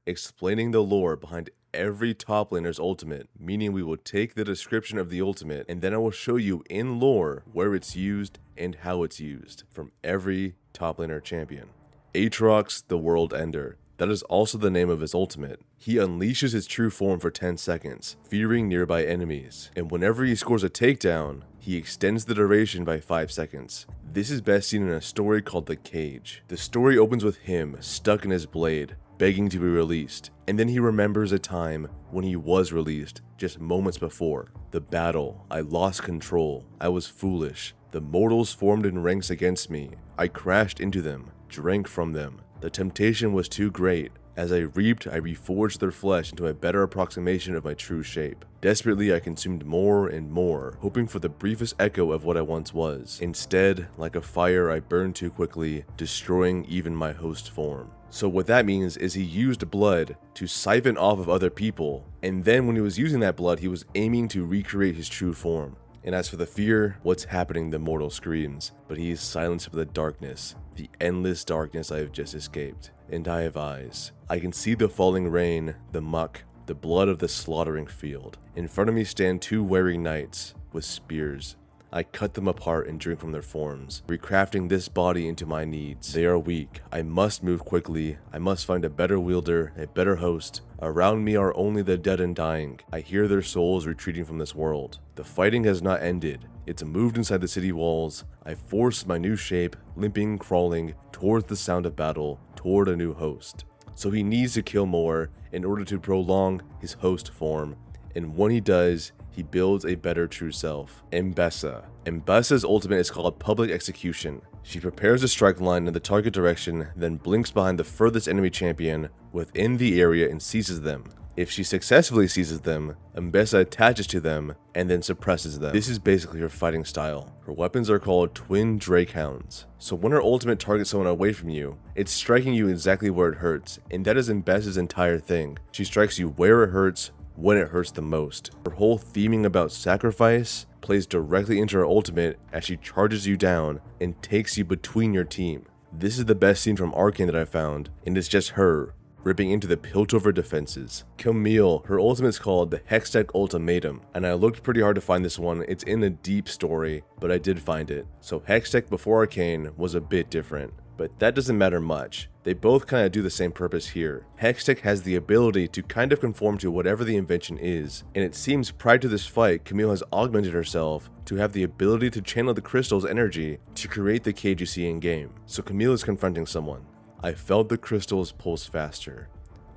explaining the lore behind every top laner's ultimate, meaning we will take the description of the ultimate and then I will show you in lore where it's used and how it's used from every top laner champion. Aatrox the World Ender. That is also the name of his ultimate. He unleashes his true form for 10 seconds, fearing nearby enemies, and whenever he scores a takedown, he extends the duration by 5 seconds. This is best seen in a story called The Cage. The story opens with him stuck in his blade, begging to be released, and then he remembers a time when he was released just moments before. The battle, I lost control, I was foolish. The mortals formed in ranks against me. I crashed into them, drank from them. The temptation was too great. As I reaped, I reforged their flesh into a better approximation of my true shape. Desperately, I consumed more and more, hoping for the briefest echo of what I once was. Instead, like a fire, I burned too quickly, destroying even my host form. So what that means is he used blood to siphon off of other people, and then when he was using that blood, he was aiming to recreate his true form. And as for the fear, what's happening, the mortal screams, but he is silenced by the darkness, the endless darkness I have just escaped. And I have eyes. I can see the falling rain, the muck, the blood of the slaughtering field. In front of me stand two wary knights with spears. I cut them apart and drink from their forms, recrafting this body into my needs. They are weak. I must move quickly. I must find a better wielder, a better host. Around me are only the dead and dying. I hear their souls retreating from this world. The fighting has not ended. It's moved inside the city walls. I force my new shape, limping, crawling, towards the sound of battle, toward a new host. So he needs to kill more in order to prolong his host form. And when he does, he builds a better true self. Mbessa. Mbessa's ultimate is called Public Execution. She prepares a strike line in the target direction, then blinks behind the furthest enemy champion within the area and seizes them. If she successfully seizes them, Mbessa attaches to them and then suppresses them. This is basically her fighting style. Her weapons are called Twin Drakehounds. So when her ultimate targets someone away from you, it's striking you exactly where it hurts, and that is Mbessa's entire thing. She strikes you where it hurts, when it hurts the most. Her whole theming about sacrifice plays directly into her ultimate as she charges you down and takes you between your team. This is the best scene from Arcane that I found, and it's just her ripping into the Piltover defenses. Camille, her ultimate is called the Hextech Ultimatum, and I looked pretty hard to find this one. It's in a deep story, but I did find it. So Hextech before Arcane was a bit different, but that doesn't matter much. They both kind of do the same purpose here. Hextech has the ability to kind of conform to whatever the invention is, and it seems prior to this fight, Camille has augmented herself to have the ability to channel the crystal's energy to create the cage you see in game. So Camille is confronting someone. I felt the crystals pulse faster.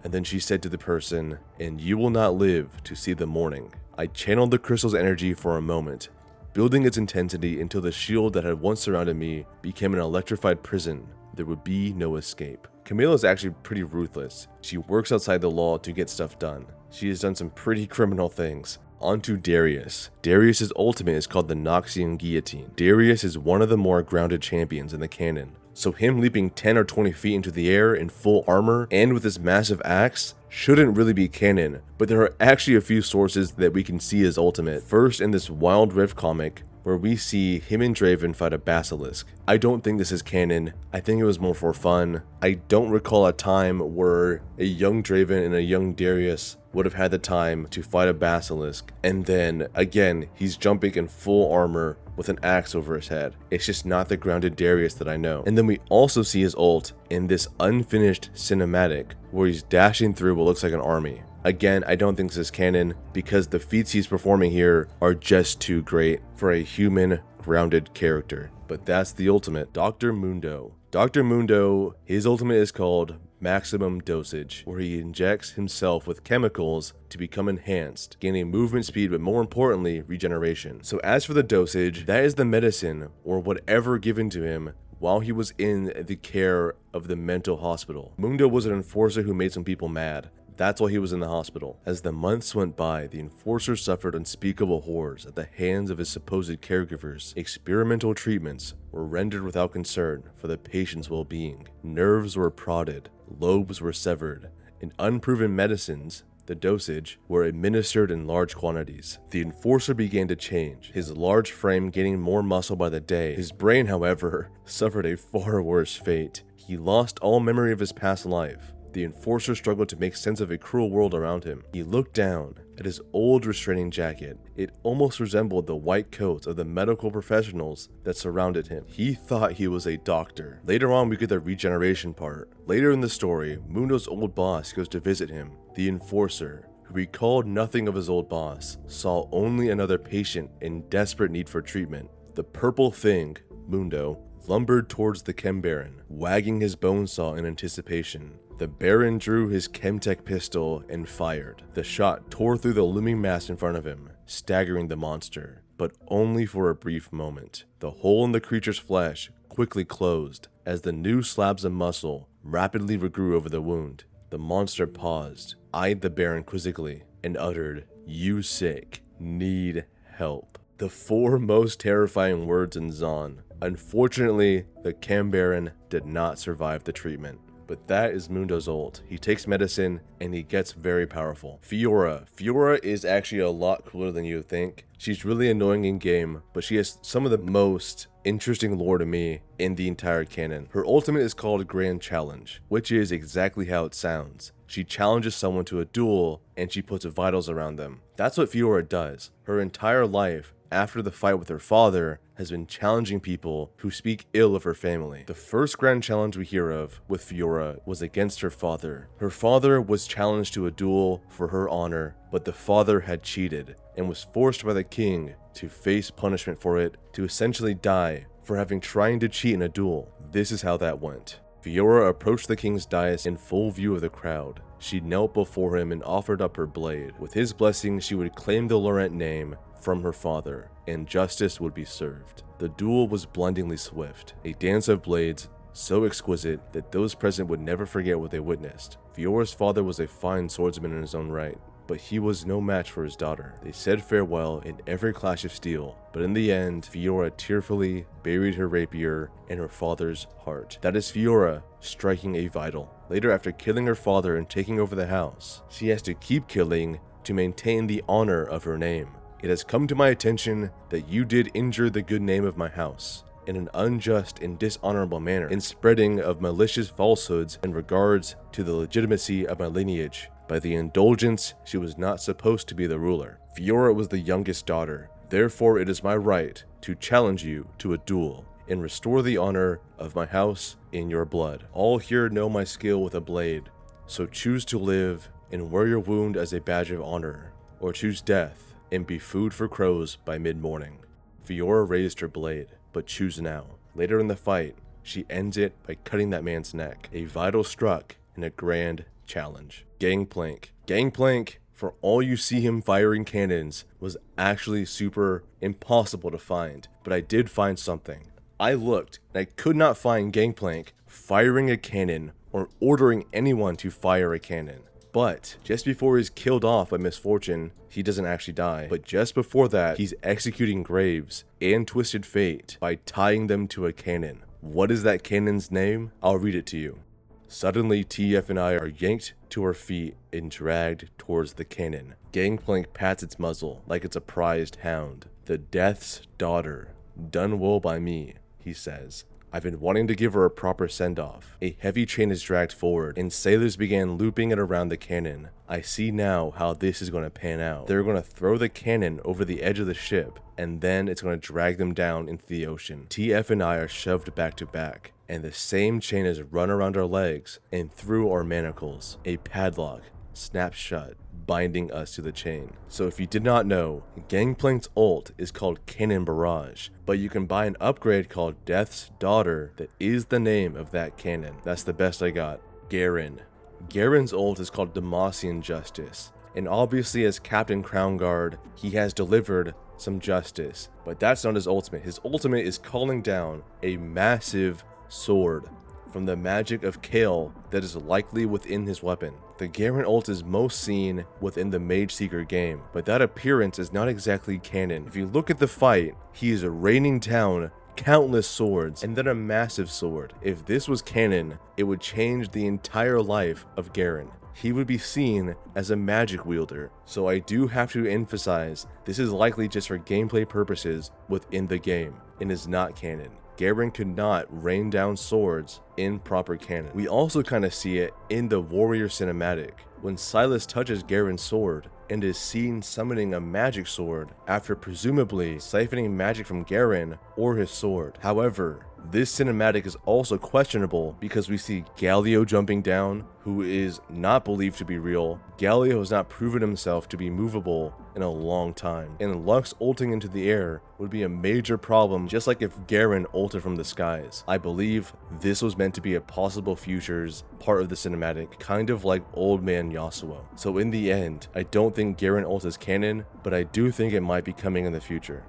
And then she said to the person, "And you will not live to see the morning." I channeled the crystal's energy for a moment, building its intensity until the shield that had once surrounded me became an electrified prison. There would be no escape. Camille is actually pretty ruthless. She works outside the law to get stuff done. She has done some pretty criminal things. On to Darius. Darius's ultimate is called the Noxian Guillotine. Darius is one of the more grounded champions in the canon, so him leaping 10 or 20 feet into the air in full armor and with his massive axe shouldn't really be canon, but there are actually a few sources that we can see his ultimate. First, in this Wild Rift comic, where we see him and Draven fight a basilisk. I don't think this is canon. I think it was more for fun. I don't recall a time where a young Draven and a young Darius would have had the time to fight a basilisk, and then again he's jumping in full armor with an axe over his head. It's just not the grounded Darius that I know. And then we also see his ult in this unfinished cinematic where he's dashing through what looks like an army. Again, I don't think this is canon because the feats he's performing here are just too great for a human grounded character. But that's the ultimate. Dr. Mundo. Dr. Mundo, his ultimate is called Maximum Dosage, where he injects himself with chemicals to become enhanced, gaining movement speed, but more importantly, regeneration. So as for the dosage, that is the medicine or whatever given to him while he was in the care of the mental hospital. Mundo was an enforcer who made some people mad. That's why he was in the hospital. As the months went by, the enforcer suffered unspeakable horrors at the hands of his supposed caregivers. Experimental treatments were rendered without concern for the patient's well-being. Nerves were prodded, lobes were severed, and unproven medicines, the dosage, were administered in large quantities. The enforcer began to change, his large frame gaining more muscle by the day. His brain, however, suffered a far worse fate. He lost all memory of his past life. The Enforcer struggled to make sense of a cruel world around him. He looked down at his old restraining jacket. It almost resembled the white coats of the medical professionals that surrounded him. He thought he was a doctor. Later on, we get the regeneration part. Later in the story, Mundo's old boss goes to visit him. The Enforcer, who recalled nothing of his old boss, saw only another patient in desperate need for treatment. The purple thing, Mundo, lumbered towards the Chem Baron, wagging his bone saw in anticipation. The Baron drew his Chemtech pistol and fired. The shot tore through the looming mass in front of him, staggering the monster, but only for a brief moment. The hole in the creature's flesh quickly closed as the new slabs of muscle rapidly regrew over the wound. The monster paused, eyed the Baron quizzically, and uttered, "You sick, need help." The 4 most terrifying words in Zaun. Unfortunately, the Chem Baron did not survive the treatment. But that is Mundo's ult. He takes medicine and he gets very powerful. Fiora. Fiora is actually a lot cooler than you would think. She's really annoying in game, but she has some of the most interesting lore to me in the entire canon. Her ultimate is called Grand Challenge, which is exactly how it sounds. She challenges someone to a duel and she puts vitals around them. That's what Fiora does. Her entire life, after the fight with her father, has been challenging people who speak ill of her family. The first grand challenge we hear of with Fiora was against her father. Her father was challenged to a duel for her honor, but the father had cheated and was forced by the king to face punishment for it, to essentially die for having tried to cheat in a duel. This is how that went. Fiora approached the king's dais in full view of the crowd. She knelt before him and offered up her blade. With his blessing, she would claim the Laurent name from her father, and justice would be served. The duel was blindingly swift, a dance of blades so exquisite that those present would never forget what they witnessed. Fiora's father was a fine swordsman in his own right, but he was no match for his daughter. They said farewell in every clash of steel, but in the end, Fiora tearfully buried her rapier in her father's heart. That is Fiora striking a vital. Later, after killing her father and taking over the house, she has to keep killing to maintain the honor of her name. It has come to my attention that you did injure the good name of my house in an unjust and dishonorable manner, in spreading of malicious falsehoods in regards to the legitimacy of my lineage. By the indulgence, she was not supposed to be the ruler. Fiora was the youngest daughter. Therefore, it is my right to challenge you to a duel and restore the honor of my house in your blood. All here know my skill with a blade, so choose to live and wear your wound as a badge of honor, or choose death and be food for crows by mid-morning. Fiora raised her blade, but choose now. Later in the fight, she ends it by cutting that man's neck. A vital struck in a grand challenge. Gangplank. Gangplank, for all you see him firing cannons, was actually super impossible to find, but I did find something. I looked, and I could not find Gangplank firing a cannon or ordering anyone to fire a cannon. But just before he's killed off by misfortune, he doesn't actually die. But just before that, he's executing Graves and Twisted Fate by tying them to a cannon. What is that cannon's name? I'll read it to you. Suddenly, TF and I are yanked to our feet and dragged towards the cannon. Gangplank pats its muzzle like it's a prized hound. The Death's daughter, done well by me, he says. I've been wanting to give her a proper send-off. A heavy chain is dragged forward, and sailors began looping it around the cannon. I see now how this is going to pan out. They're going to throw the cannon over the edge of the ship, and then it's going to drag them down into the ocean. TF and I are shoved back to back, and the same chain is run around our legs and through our manacles. A padlock snaps shut, binding us to the chain. So if you did not know, Gangplank's ult is called Cannon Barrage, but you can buy an upgrade called Death's Daughter that is the name of that cannon. That's the best I got. Garen. Garen's ult is called Demacian Justice, and obviously as Captain Crownguard, he has delivered some justice, but that's not his ultimate. His ultimate is calling down a massive sword from the magic of Kale that is likely within his weapon. The Garen ult is most seen within the Mage Seeker game, but that appearance is not exactly canon. If you look at the fight, he is raining down countless swords and then a massive sword. If this was canon, it would change the entire life of Garen. He would be seen as a magic wielder. So I do have to emphasize, this is likely just for gameplay purposes within the game and is not canon. Garen could not rain down swords in proper canon. We also kind of see it in the Warrior cinematic, when Silas touches Garen's sword and is seen summoning a magic sword after presumably siphoning magic from Garen or his sword. However, this cinematic is also questionable because we see Galio jumping down, who is not believed to be real. Galio has not proven himself to be movable in a long time, and Lux ulting into the air would be a major problem, just like if Garen ulted from the skies. I believe this was meant to be a possible futures part of the cinematic, kind of like Old Man Yasuo. So in the end, I don't think Garen ult is canon, but I do think it might be coming in the future.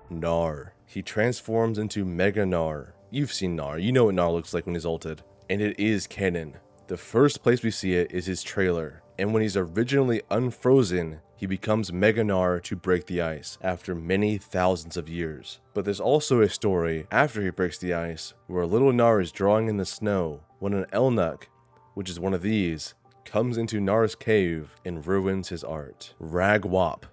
Gnar. He transforms into Mega Gnar. You've seen Gnar, you know what Gnar looks like when he's ulted. And it is canon. The first place we see it is his trailer, and when he's originally unfrozen, he becomes Mega Gnar to break the ice after many thousands of years. But there's also a story after he breaks the ice, where little Gnar is drawing in the snow when an Elnuk, which is one of these, comes into Gnar's cave and ruins his art. Ragwop.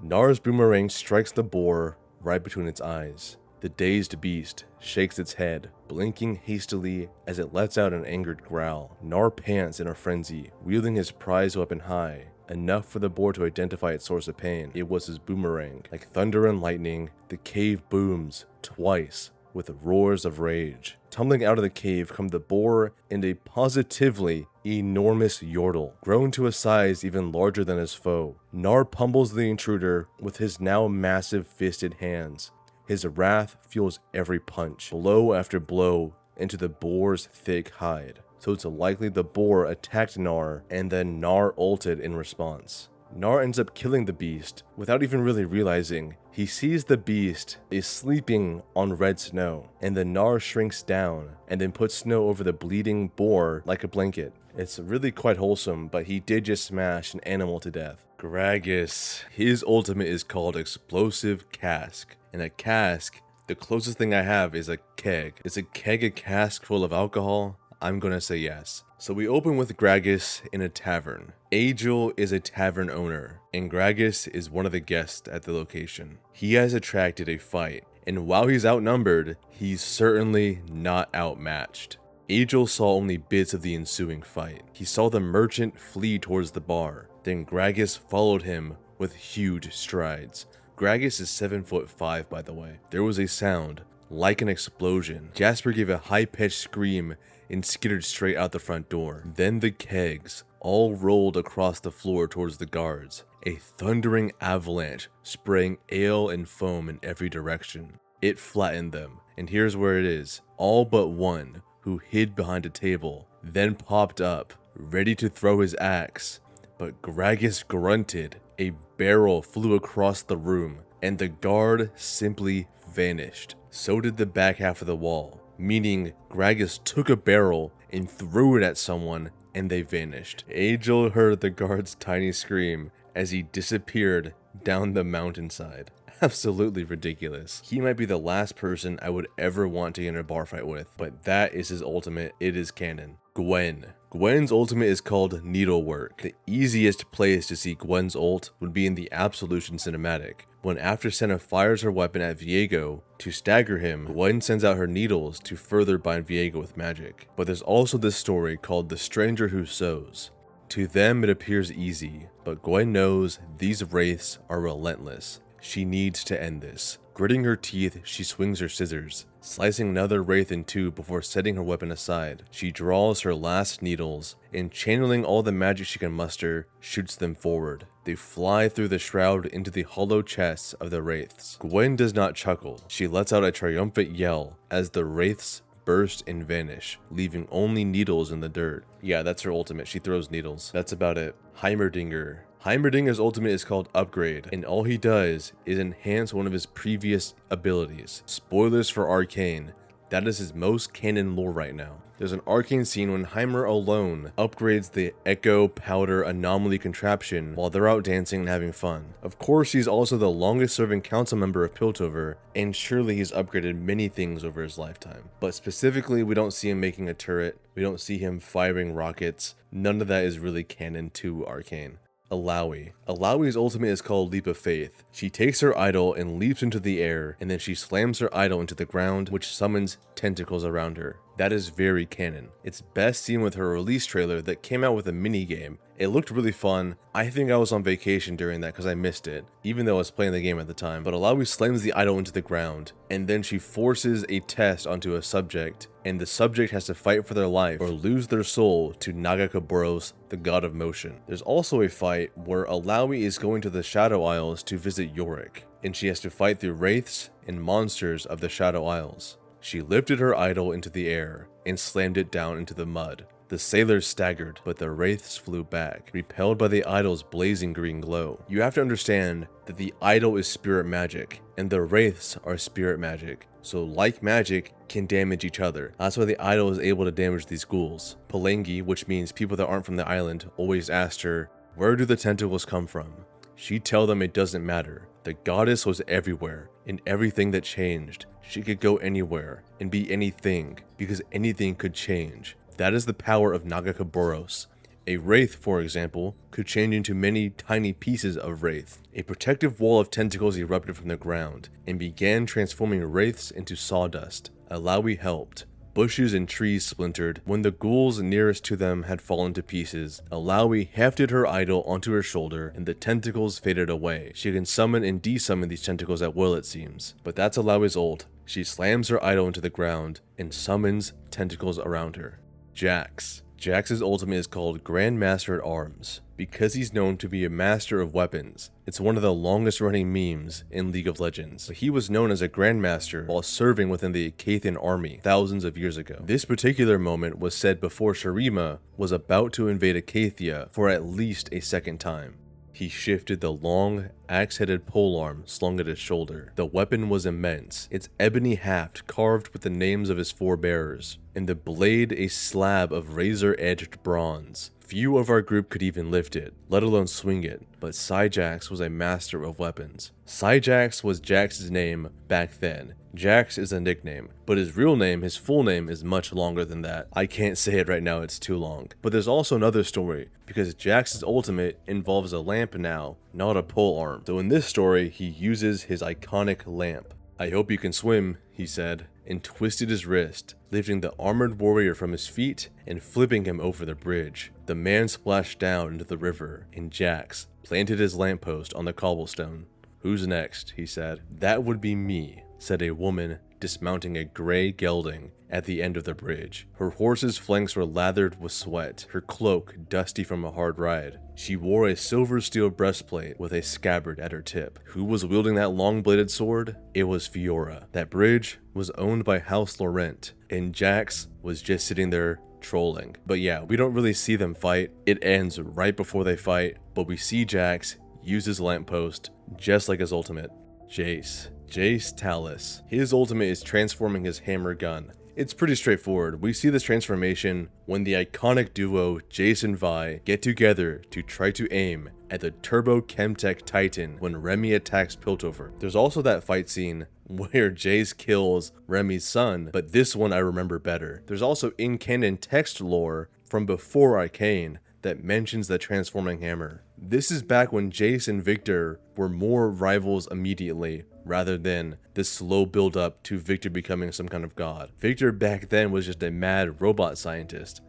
Gnar's boomerang strikes the boar right between its eyes. The dazed beast shakes its head, blinking hastily as it lets out an angered growl. Gnar pants in a frenzy, wielding his prize weapon high, enough for the boar to identify its source of pain. It was his boomerang. Like thunder and lightning, the cave booms twice with roars of rage. Tumbling out of the cave come the boar and a positively enormous Yordle, grown to a size even larger than his foe. Gnar pummels the intruder with his now massive fisted hands. His wrath fuels every punch, blow after blow, into the boar's thick hide. So it's likely the boar attacked Gnar, and then Gnar ulted in response. Gnar ends up killing the beast without even really realizing. He sees the beast is sleeping on red snow, and the Gnar shrinks down and then puts snow over the bleeding boar like a blanket. It's really quite wholesome, but he did just smash an animal to death. Gragas. His ultimate is called Explosive Cask. And a cask, the closest thing I have is a keg. Is a keg a cask full of alcohol? I'm gonna say yes. So we open with Gragas in a tavern. Egil is a tavern owner, and Gragas is one of the guests at the location. He has attracted a fight, and while he's outnumbered, he's certainly not outmatched. Egil saw only bits of the ensuing fight. He saw the merchant flee towards the bar, then Gragas followed him with huge strides. Gragas is 7'5", by the way. There was a sound, like an explosion. Jasper gave a high-pitched scream and skittered straight out the front door. Then the kegs all rolled across the floor towards the guards, a thundering avalanche spraying ale and foam in every direction. It flattened them, and here's where it is. All but one, who hid behind a table, then popped up, ready to throw his axe. But Gragas grunted. A barrel flew across the room, and the guard simply vanished. So did the back half of the wall, meaning Gragas took a barrel and threw it at someone, and they vanished. Egil heard the guard's tiny scream as he disappeared down the mountainside. Absolutely ridiculous. He might be the last person I would ever want to get in a bar fight with, but that is his ultimate. It is canon. Gwen. Gwen's ultimate is called Needlework. The easiest place to see Gwen's ult would be in the Absolution cinematic, when after Senna fires her weapon at Viego to stagger him, Gwen sends out her needles to further bind Viego with magic. But there's also this story called The Stranger Who Sews. To them it appears easy, but Gwen knows these wraiths are relentless. She needs to end this. Gritting her teeth, she swings her scissors, slicing another wraith in two before setting her weapon aside. She draws her last needles, and channeling all the magic she can muster, shoots them forward. They fly through the shroud into the hollow chests of the wraiths. Gwen does not chuckle. She lets out a triumphant yell as the wraiths burst and vanish, leaving only needles in the dirt. Yeah, that's her ultimate. She throws needles. That's about it. Heimerdinger. Heimerdinger's ultimate is called Upgrade, and all he does is enhance one of his previous abilities. Spoilers for Arcane. That is his most canon lore right now. There's an Arcane scene when Heimer alone upgrades the Echo Powder Anomaly contraption while they're out dancing and having fun. Of course, he's also the longest serving council member of Piltover, and surely he's upgraded many things over his lifetime. But specifically, we don't see him making a turret, we don't see him firing rockets. None of that is really canon to Arcane. Alawi. Alawi's ultimate is called Leap of Faith. She takes her idol and leaps into the air, and then she slams her idol into the ground, which summons tentacles around her. That is very canon. It's best seen with her release trailer that came out with a mini game. It looked really fun. I think I was on vacation during that because I missed it, even though I was playing the game at the time. But Alawi slams the idol into the ground, and then she forces a test onto a subject, and the subject has to fight for their life or lose their soul to Nagakaboros, the god of motion. There's also a fight where Alawi is going to the Shadow Isles to visit Yorick, and she has to fight through wraiths and monsters of the Shadow Isles. She lifted her idol into the air and slammed it down into the mud. The sailors staggered, but the wraiths flew back, repelled by the idol's blazing green glow. You have to understand that the idol is spirit magic, and the wraiths are spirit magic, so like magic can damage each other. That's why the idol is able to damage these ghouls. Palengi, which means people that aren't from the island, always asked her, "Where do the tentacles come from?" She'd tell them it doesn't matter. The goddess was everywhere, in everything that changed. She could go anywhere and be anything, because anything could change. That is the power of Nagakaboros. A wraith, for example, could change into many tiny pieces of wraith. A protective wall of tentacles erupted from the ground and began transforming wraiths into sawdust. Alawi helped. Bushes and trees splintered. When the ghouls nearest to them had fallen to pieces, Alawi hefted her idol onto her shoulder and the tentacles faded away. She can summon and desummon these tentacles at will, it seems. But that's Alawi's ult. She slams her idol into the ground and summons tentacles around her. Jax. Jax's ultimate is called Grandmaster at Arms, because he's known to be a master of weapons. It's one of the longest running memes in League of Legends. He was known as a Grandmaster while serving within the Acaithian army thousands of years ago. This particular moment was said before Shurima was about to invade Acacia for at least a second time. He shifted the long, axe-headed polearm slung at his shoulder. The weapon was immense, its ebony haft carved with the names of his forebearers, and the blade a slab of razor-edged bronze. Few of our group could even lift it, let alone swing it, but Syjax was a master of weapons. Syjax was Jax's name back then. Jax is a nickname, but his real name, his full name, is much longer than that. I can't say it right now, it's too long. But there's also another story, because Jax's ultimate involves a lamp now, not a polearm. So in this story, he uses his iconic lamp. "I hope you can swim," he said, and twisted his wrist, lifting the armored warrior from his feet and flipping him over the bridge. The man splashed down into the river, and Jax planted his lamppost on the cobblestone. "Who's next?" he said. "That would be me," said a woman dismounting a gray gelding at the end of the bridge. Her horse's flanks were lathered with sweat, her cloak dusty from a hard ride. She wore a silver steel breastplate with a scabbard at her tip. Who was wielding that long-bladed sword? It was Fiora. That bridge was owned by House Laurent, and Jax was just sitting there trolling. But yeah, we don't really see them fight. It ends right before they fight, but we see Jax use his lamppost just like his ultimate. Jace Talus. His ultimate is transforming his hammer gun. It's pretty straightforward. We see this transformation when the iconic duo Jace and Vi get together to try to aim at the Turbo Chemtech Titan when Remy attacks Piltover. There's also that fight scene where Jace kills Remy's son, but this one I remember better. There's also in-canon text lore from before Arcane that mentions the transforming hammer. This is back when Jace and Victor were more rivals immediately, rather than the slow build up to Victor becoming some kind of god. Victor back then was just a mad robot scientist.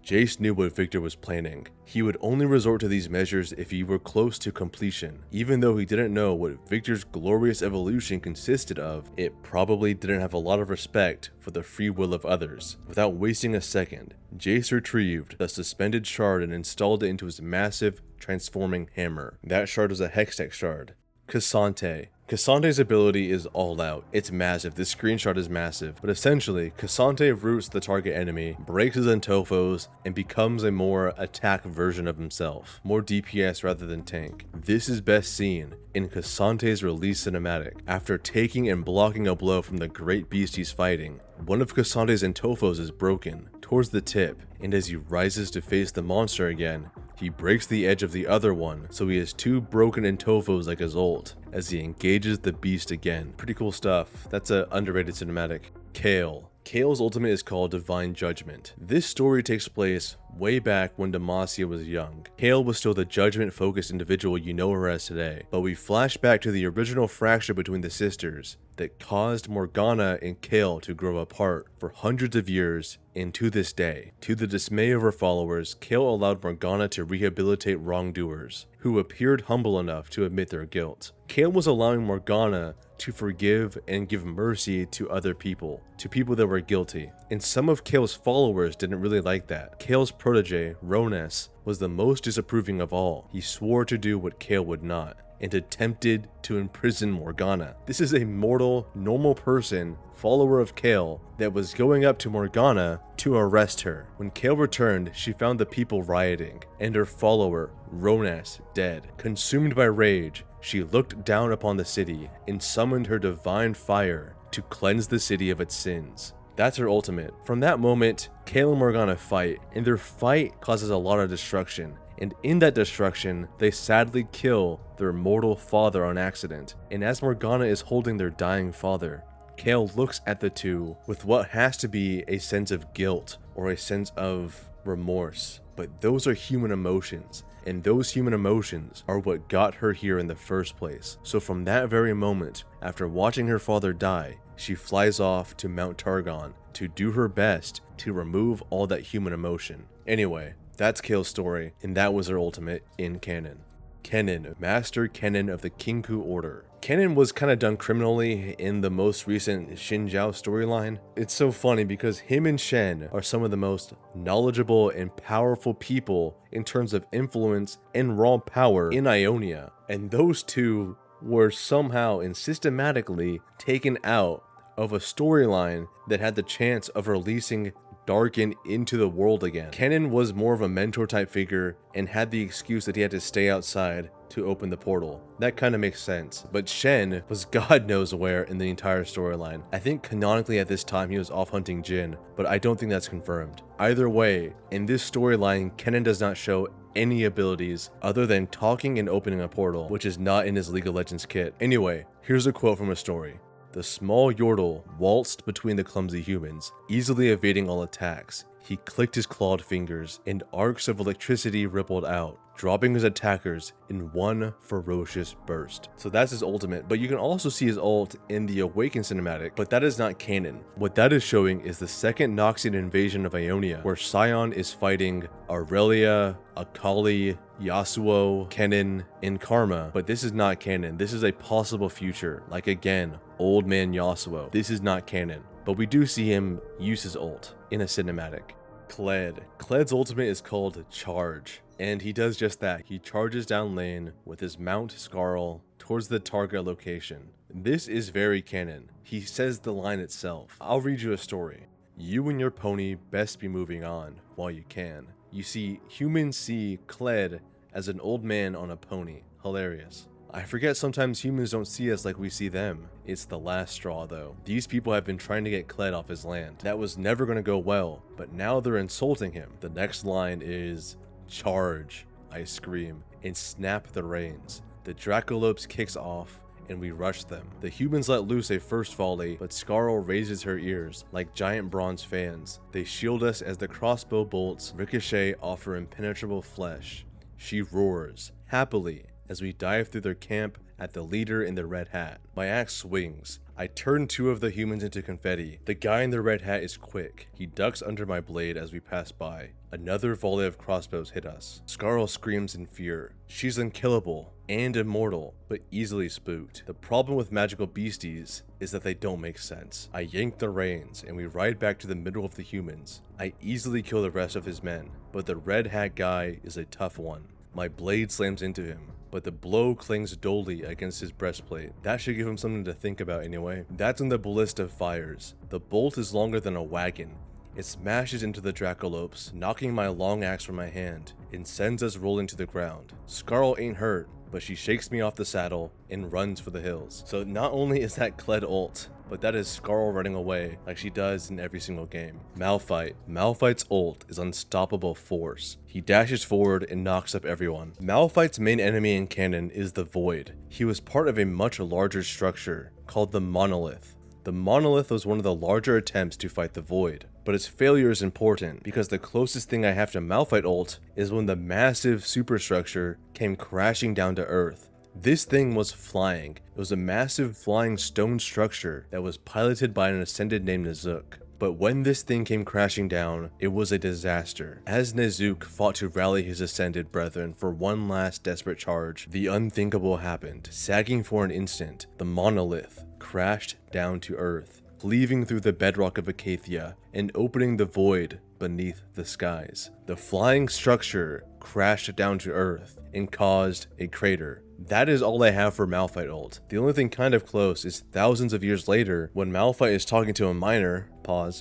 Jace knew what Victor was planning. He would only resort to these measures if he were close to completion. Even though he didn't know what Victor's glorious evolution consisted of, it probably didn't have a lot of respect for the free will of others. Without wasting a second, Jace retrieved the suspended shard and installed it into his massive transforming hammer. That shard was a Hextech shard. Cassante. Cassante's ability is all out. It's massive. This screenshot is massive. But essentially, Cassante roots the target enemy, breaks his Antofos, and becomes a more attack version of himself. More DPS rather than tank. This is best seen in Cassante's release cinematic. After taking and blocking a blow from the great beast he's fighting, one of Cassante's Antofos is broken towards the tip, and as he rises to face the monster again, he breaks the edge of the other one, so he has two broken Antofos like his ult, as he engages the beast again. Pretty cool stuff. That's an underrated cinematic. Kale. Kale's ultimate is called Divine Judgment. This story takes place way back when Demacia was young. Kale was still the judgment-focused individual you know her as today, but we flash back to the original fracture between the sisters that caused Morgana and Kale to grow apart for hundreds of years, and to this day. To the dismay of her followers, Kale allowed Morgana to rehabilitate wrongdoers, who appeared humble enough to admit their guilt. Kale was allowing Morgana to forgive and give mercy to other people, to people that were guilty. And some of Kale's followers didn't really like that. Kale's protege, Ronas, was the most disapproving of all. He swore to do what Kale would not, and attempted to imprison Morgana. This is a mortal, normal person, follower of Kale, that was going up to Morgana to arrest her. When Kale returned, she found the people rioting, and her follower, Ronas, dead. Consumed by rage, she looked down upon the city and summoned her divine fire to cleanse the city of its sins. That's her ultimate. From that moment, Kale and Morgana fight, and their fight causes a lot of destruction. And in that destruction, they sadly kill their mortal father on accident. And as Morgana is holding their dying father, Kale looks at the two with what has to be a sense of guilt or a sense of remorse. But those are human emotions, and those human emotions are what got her here in the first place. So from that very moment, after watching her father die, she flies off to Mount Targon to do her best to remove all that human emotion. Anyway, that's Kale's story, and that was her ultimate in canon. Kennen, Master Kennen of the Kinku Order. Kennen was kind of done criminally in the most recent Xin Zhao storyline. It's so funny because him and Shen are some of the most knowledgeable and powerful people in terms of influence and raw power in Ionia, and those two were somehow and systematically taken out of a storyline that had the chance of releasing Darkin into the world again. Kennen was more of a mentor type figure and had the excuse that he had to stay outside to open the portal. That kind of makes sense. But Shen was God knows where in the entire storyline. I think canonically at this time he was off hunting Jin, but I don't think that's confirmed. Either way, in this storyline, Kennen does not show any abilities other than talking and opening a portal, which is not in his League of Legends kit. Anyway, here's a quote from a story. The small Yordle waltzed between the clumsy humans, easily evading all attacks. He clicked his clawed fingers, and arcs of electricity rippled out, dropping his attackers in one ferocious burst. So that's his ultimate, but you can also see his ult in the Awaken cinematic, but that is not canon. What that is showing is the second Noxian invasion of Ionia, where Sion is fighting Aurelia, Akali, Yasuo, Kennen, and Karma, but this is not canon. This is a possible future, like again, Old Man Yasuo. This is not canon, but we do see him use his ult in a cinematic. Kled. Kled's ultimate is called Charge, and he does just that. He charges down lane with his Mount Scarl towards the target location. This is very canon. He says the line itself. I'll read you a story. You and your pony best be moving on while you can. You see, humans see Kled as an old man on a pony. Hilarious. I forget sometimes humans don't see us like we see them. It's the last straw though. These people have been trying to get Kled off his land. That was never going to go well, but now they're insulting him. The next line is, "Charge," I scream, and snap the reins. The Dracolopes kicks off, and we rush them. The humans let loose a first volley, but Scarl raises her ears like giant bronze fans. They shield us as the crossbow bolts ricochet off her impenetrable flesh. She roars, happily, as we dive through their camp at the leader in the red hat. My axe swings. I turn two of the humans into confetti. The guy in the red hat is quick. He ducks under my blade as we pass by. Another volley of crossbows hit us. Scarl screams in fear. She's unkillable and immortal, but easily spooked. The problem with magical beasties is that they don't make sense. I yank the reins and we ride back to the middle of the humans. I easily kill the rest of his men, but the red hat guy is a tough one. My blade slams into him, but the blow clings dully against his breastplate. That should give him something to think about anyway. That's when the ballista fires. The bolt is longer than a wagon. It smashes into the Dracolopes, knocking my long axe from my hand, and sends us rolling to the ground. Scarl ain't hurt, but she shakes me off the saddle and runs for the hills. So not only is that Kled ult, but that is Scarl running away like she does in every single game. Malphite. Malphite's ult is unstoppable force. He dashes forward and knocks up everyone. Malphite's main enemy in canon is the Void. He was part of a much larger structure called the Monolith. The monolith was one of the larger attempts to fight the void, but its failure is important because the closest thing I have to Malphite ult is when the massive superstructure came crashing down to Earth. This thing was flying. It was a massive flying stone structure that was piloted by an Ascended named Nezuk. But when this thing came crashing down, it was a disaster. As Nezuk fought to rally his Ascended brethren for one last desperate charge, the unthinkable happened. Sagging for an instant, the monolith crashed down to Earth, cleaving through the bedrock of Acacia and opening the void beneath the skies. The flying structure crashed down to Earth and caused a crater. That is all I have for Malphite ult. The only thing kind of close is thousands of years later when Malphite is talking to a miner,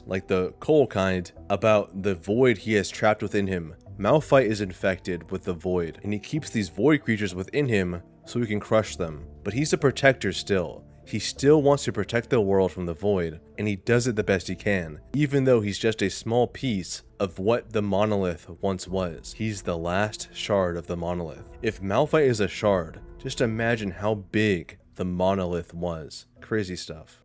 like the coal kind, about the void he has trapped within him. Malphite is infected with the void, and he keeps these void creatures within him so he can crush them. But he's a protector still. He still wants to protect the world from the void, and he does it the best he can, even though he's just a small piece of what the monolith once was. He's the last shard of the monolith. If Malphite is a shard, just imagine how big the monolith was. Crazy stuff.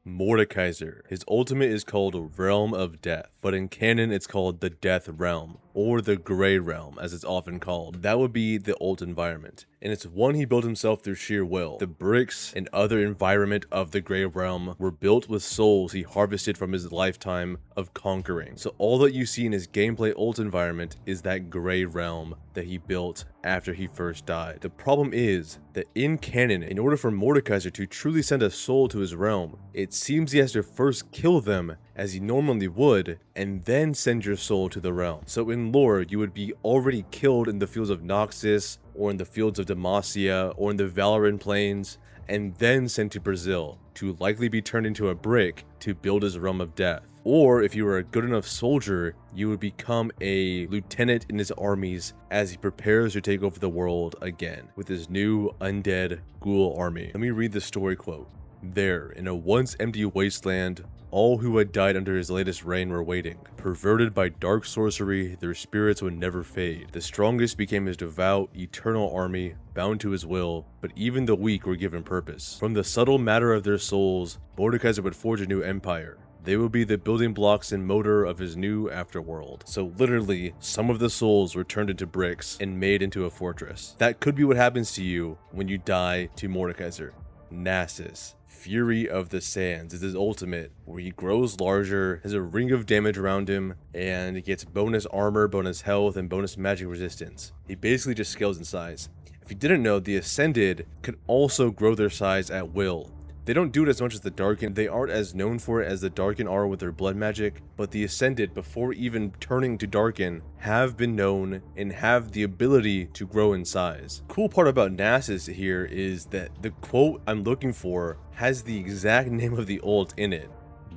Mordekaiser. His ultimate is called Realm of Death, but in canon it's called the Death Realm, or the Grey Realm as it's often called. That would be the ult environment, and it's one he built himself through sheer will. The bricks and other environment of the Grey Realm were built with souls he harvested from his lifetime of conquering. So all that you see in his gameplay ult environment is that Grey Realm that he built after he first died. The problem is that in canon, in order for Mordekaiser to truly send a soul to his realm, it seems he has to first kill them as he normally would, and then send your soul to the realm. So in lore, you would be already killed in the fields of Noxus, or in the fields of Demacia, or in the Valoran plains, and then sent to Brazil, to likely be turned into a brick to build his realm of death. Or if you were a good enough soldier, you would become a lieutenant in his armies as he prepares to take over the world again with his new undead ghoul army. Let me read the story quote. There, in a once empty wasteland, all who had died under his latest reign were waiting. Perverted by dark sorcery, their spirits would never fade. The strongest became his devout, eternal army, bound to his will, but even the weak were given purpose. From the subtle matter of their souls, Mordekaiser would forge a new empire. They will be the building blocks and motor of his new afterworld. So literally, some of the souls were turned into bricks and made into a fortress. That could be what happens to you when you die to Mordekaiser. Nasus, Fury of the Sands, is his ultimate, where he grows larger, has a ring of damage around him, and he gets bonus armor, bonus health, and bonus magic resistance. He basically just scales in size. If you didn't know, the Ascended could also grow their size at will. They don't do it as much as the Darken. They aren't as known for it as the Darken are with their blood magic, but the Ascended, before even turning to Darken, have been known and have the ability to grow in size. Cool part about Nasus here is that the quote I'm looking for has the exact name of the ult in it.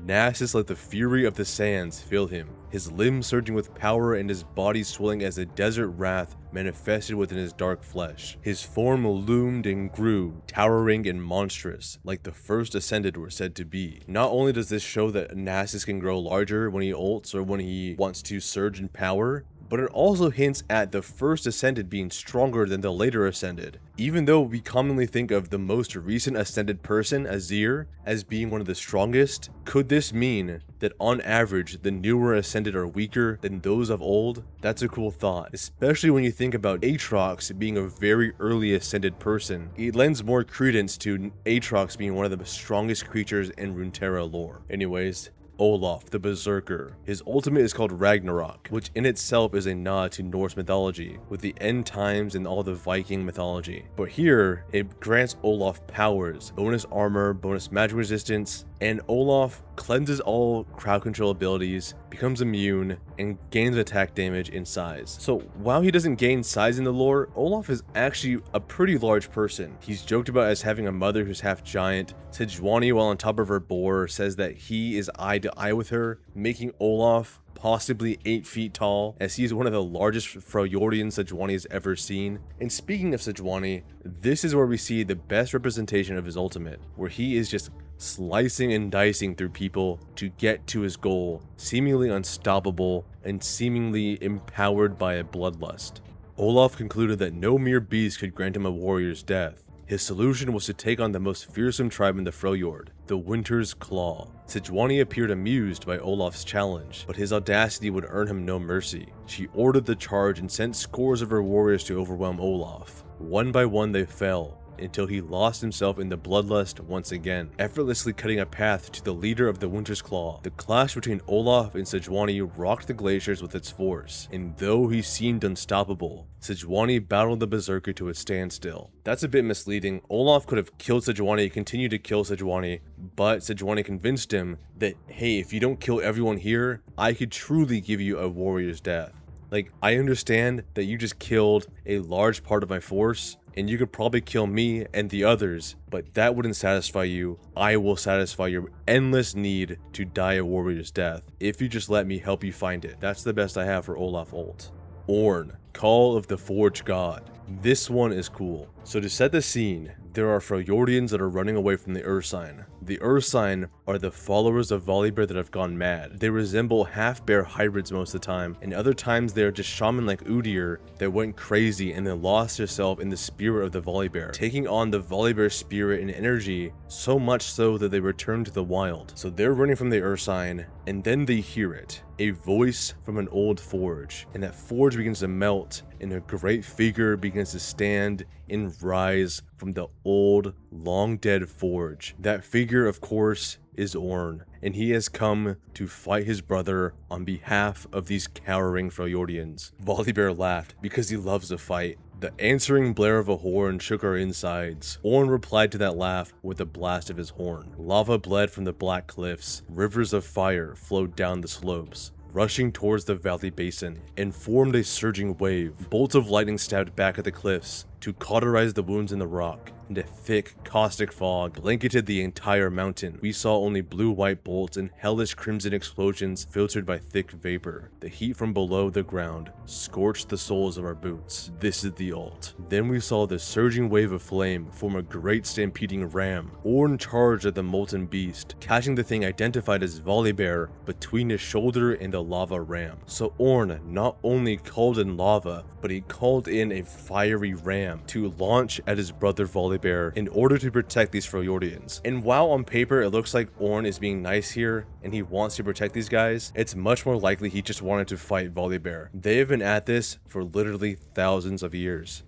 Nasus let the fury of the sands fill him, his limbs surging with power and his body swelling as a desert wrath manifested within his dark flesh. His form loomed and grew, towering and monstrous, like the first Ascended were said to be. Not only does this show that Nasus can grow larger when he ults or when he wants to surge in power, but it also hints at the first Ascended being stronger than the later Ascended. Even though we commonly think of the most recent Ascended person, Azir, as being one of the strongest, could this mean that on average the newer Ascended are weaker than those of old? That's a cool thought, especially when you think about Aatrox being a very early Ascended person. It lends more credence to Aatrox being one of the strongest creatures in Runeterra lore. Anyways, Olaf the Berserker. His ultimate is called Ragnarok, which in itself is a nod to Norse mythology, with the end times and all the Viking mythology. But here, it grants Olaf powers, bonus armor, bonus magic resistance, and Olaf cleanses all crowd control abilities, becomes immune, and gains attack damage in size. So while he doesn't gain size in the lore, Olaf is actually a pretty large person. He's joked about as having a mother who's half giant. Sejuani, while on top of her boar, says that he is eye to eye with her, making Olaf possibly 8 feet tall, as he is one of the largest Freljordians Sejuani has ever seen. And speaking of Sejuani, this is where we see the best representation of his ultimate, where he is just slicing and dicing through people to get to his goal, seemingly unstoppable and seemingly empowered by a bloodlust. Olaf concluded that no mere beast could grant him a warrior's death. His solution was to take on the most fearsome tribe in the Freljord, the Winter's Claw. Sejuani appeared amused by Olaf's challenge, but his audacity would earn him no mercy. She ordered the charge and sent scores of her warriors to overwhelm Olaf. One by one they fell, until he lost himself in the bloodlust once again, effortlessly cutting a path to the leader of the Winter's Claw. The clash between Olaf and Sejuani rocked the glaciers with its force, and though he seemed unstoppable, Sejuani battled the Berserker to a standstill. That's a bit misleading. Olaf could have killed Sejuani, continued to kill Sejuani, but Sejuani convinced him that, hey, if you don't kill everyone here, I could truly give you a warrior's death. Like, I understand that you just killed a large part of my force, and you could probably kill me and the others, but that wouldn't satisfy you. I will satisfy your endless need to die a warrior's death if you just let me help you find it. That's the best I have for Olaf ult. Ornn, Call of the Forge God. This one is cool. So to set the scene, there are Freljordians that are running away from the Ursine. The Ursine are the followers of Volibear that have gone mad. They resemble half-bear hybrids most of the time, and other times they are just shaman like Udyr that went crazy and then lost herself in the spirit of the Volibear, taking on the Volibear spirit and energy, so much so that they return to the wild. So they're running from the Ursine, and then they hear it. A voice from an old forge, and that forge begins to melt, and a great figure begins to stand and rise from the old, long-dead forge. That figure, of course, is Ornn, and he has come to fight his brother on behalf of these cowering Freljordians. Volibear laughed because he loves a fight. The answering blare of a horn shook our insides. Ornn replied to that laugh with a blast of his horn. Lava bled from the black cliffs. Rivers of fire flowed down the slopes, rushing towards the valley basin, and formed a surging wave. Bolts of lightning stabbed back at the cliffs to cauterize the wounds in the rock, and a thick, caustic fog blanketed the entire mountain. We saw only blue-white bolts and hellish crimson explosions filtered by thick vapor. The heat from below the ground scorched the soles of our boots. This is the ult. Then we saw the surging wave of flame form a great stampeding ram. Ornn charged at the molten beast, catching the thing identified as Volibear between his shoulder and the lava ram. So Ornn not only called in lava, but he called in a fiery ram to launch at his brother Volibear in order to protect these Freljordians. And while on paper it looks like Ornn is being nice here and he wants to protect these guys, it's much more likely he just wanted to fight Volibear. They have been at this for literally thousands of years.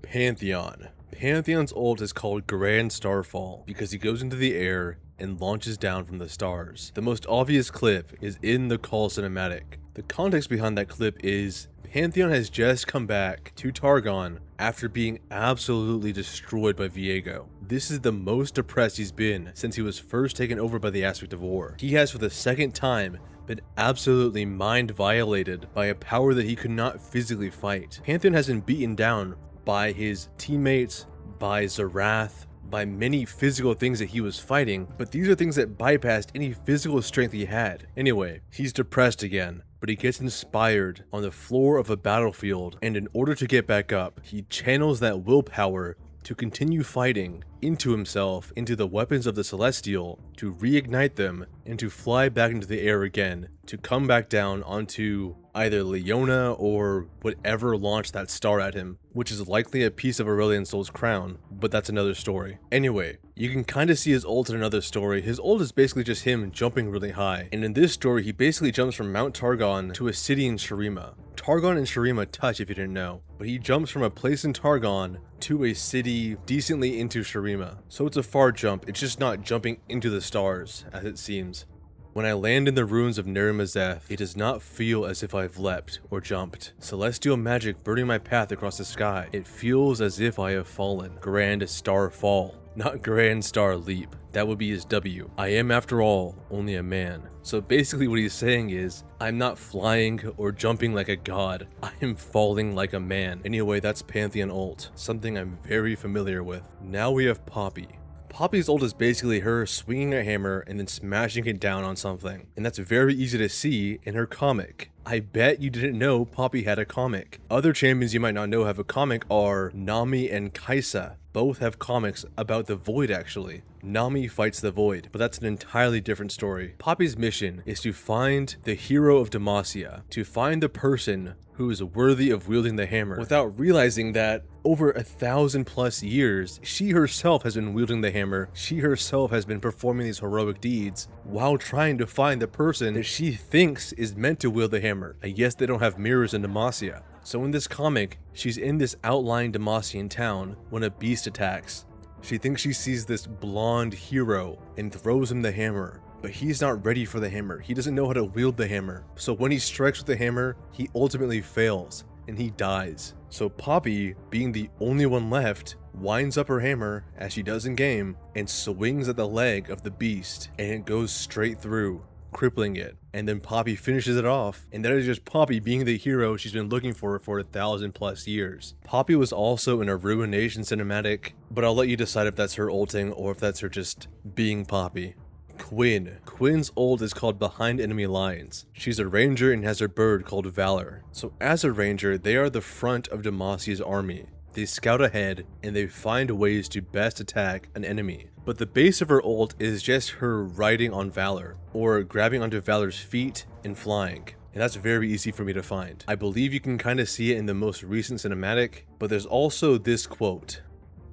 Pantheon. Pantheon's ult is called Grand Starfall because he goes into the air and launches down from the stars. The most obvious clip is in the Call cinematic. The context behind that clip is Pantheon has just come back to Targon after being absolutely destroyed by Viego. This is the most depressed he's been since he was first taken over by the Aspect of War. He has for the second time been absolutely mind violated by a power that he could not physically fight. Pantheon has been beaten down by his teammates, by Xerath, by many physical things that he was fighting, but these are things that bypassed any physical strength he had. Anyway, he's depressed again, but he gets inspired on the floor of a battlefield, and in order to get back up, he channels that willpower to continue fighting into himself, into the weapons of the Celestial, to reignite them, and to fly back into the air again, to come back down onto either Leona or whatever launched that star at him, which is likely a piece of Aurelion Sol's crown, but that's another story. Anyway, you can kind of see his ult in another story. His ult is basically just him jumping really high, and in this story he basically jumps from Mount Targon to a city in Shurima. Targon and Shurima touch if you didn't know, but he jumps from a place in Targon to a city decently into Shurima. So it's a far jump, it's just not jumping into the stars, as it seems. When I land in the ruins of Nir Mazeth, it does not feel as if I've leapt or jumped. Celestial magic burning my path across the sky. It feels as if I have fallen. Grand Star Fall, not Grand Star Leap. That would be his W. I am, after all, only a man. So basically what he's saying is, I'm not flying or jumping like a god. I am falling like a man. Anyway, that's Pantheon ult, something I'm very familiar with. Now we have Poppy. Poppy's ult is basically her swinging a hammer and then smashing it down on something, and that's very easy to see in her comic. I bet you didn't know Poppy had a comic. Other champions you might not know have a comic are Nami and Kaisa. Both have comics about the Void actually. Nami fights the Void, but that's an entirely different story. Poppy's mission is to find the hero of Demacia, to find the person who is worthy of wielding the hammer, without realizing that over 1,000+ years, she herself has been wielding the hammer. She herself has been performing these heroic deeds while trying to find the person that she thinks is meant to wield the hammer. And yes, they don't have mirrors in Demacia. So in this comic, she's in this outlying Demacian town when a beast attacks. She thinks she sees this blonde hero and throws him the hammer. But he's not ready for the hammer. He doesn't know how to wield the hammer. So when he strikes with the hammer, he ultimately fails and he dies. So Poppy, being the only one left, winds up her hammer, as she does in game, and swings at the leg of the beast, and it goes straight through, crippling it. And then Poppy finishes it off, and that is just Poppy being the hero she's been looking for 1,000+ years. Poppy was also in a Ruination cinematic, but I'll let you decide if that's her ulting or if that's her just being Poppy. Quinn. Quinn's ult is called Behind Enemy Lines. She's a ranger and has her bird called Valor. So as a ranger, they are the front of Demacia's army. They scout ahead and they find ways to best attack an enemy. But the base of her ult is just her riding on Valor, or grabbing onto Valor's feet and flying. And that's very easy for me to find. I believe you can kind of see it in the most recent cinematic, but there's also this quote.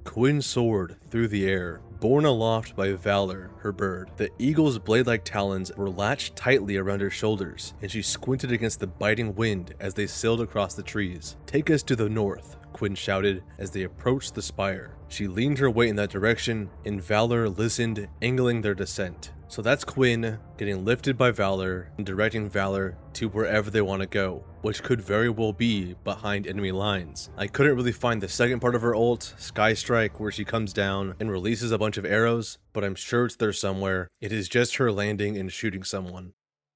Quinn soared through the air, borne aloft by Valor, her bird. The eagle's blade-like talons were latched tightly around her shoulders, and she squinted against the biting wind as they sailed across the trees. Take us to the north, Quinn shouted as they approached the spire. She leaned her weight in that direction, and Valor listened, angling their descent. So that's Quinn getting lifted by Valor and directing Valor to wherever they want to go, which could very well be behind enemy lines. I couldn't really find the second part of her ult, Sky Strike, where she comes down and releases a bunch of arrows, but I'm sure it's there somewhere. It is just her landing and shooting someone.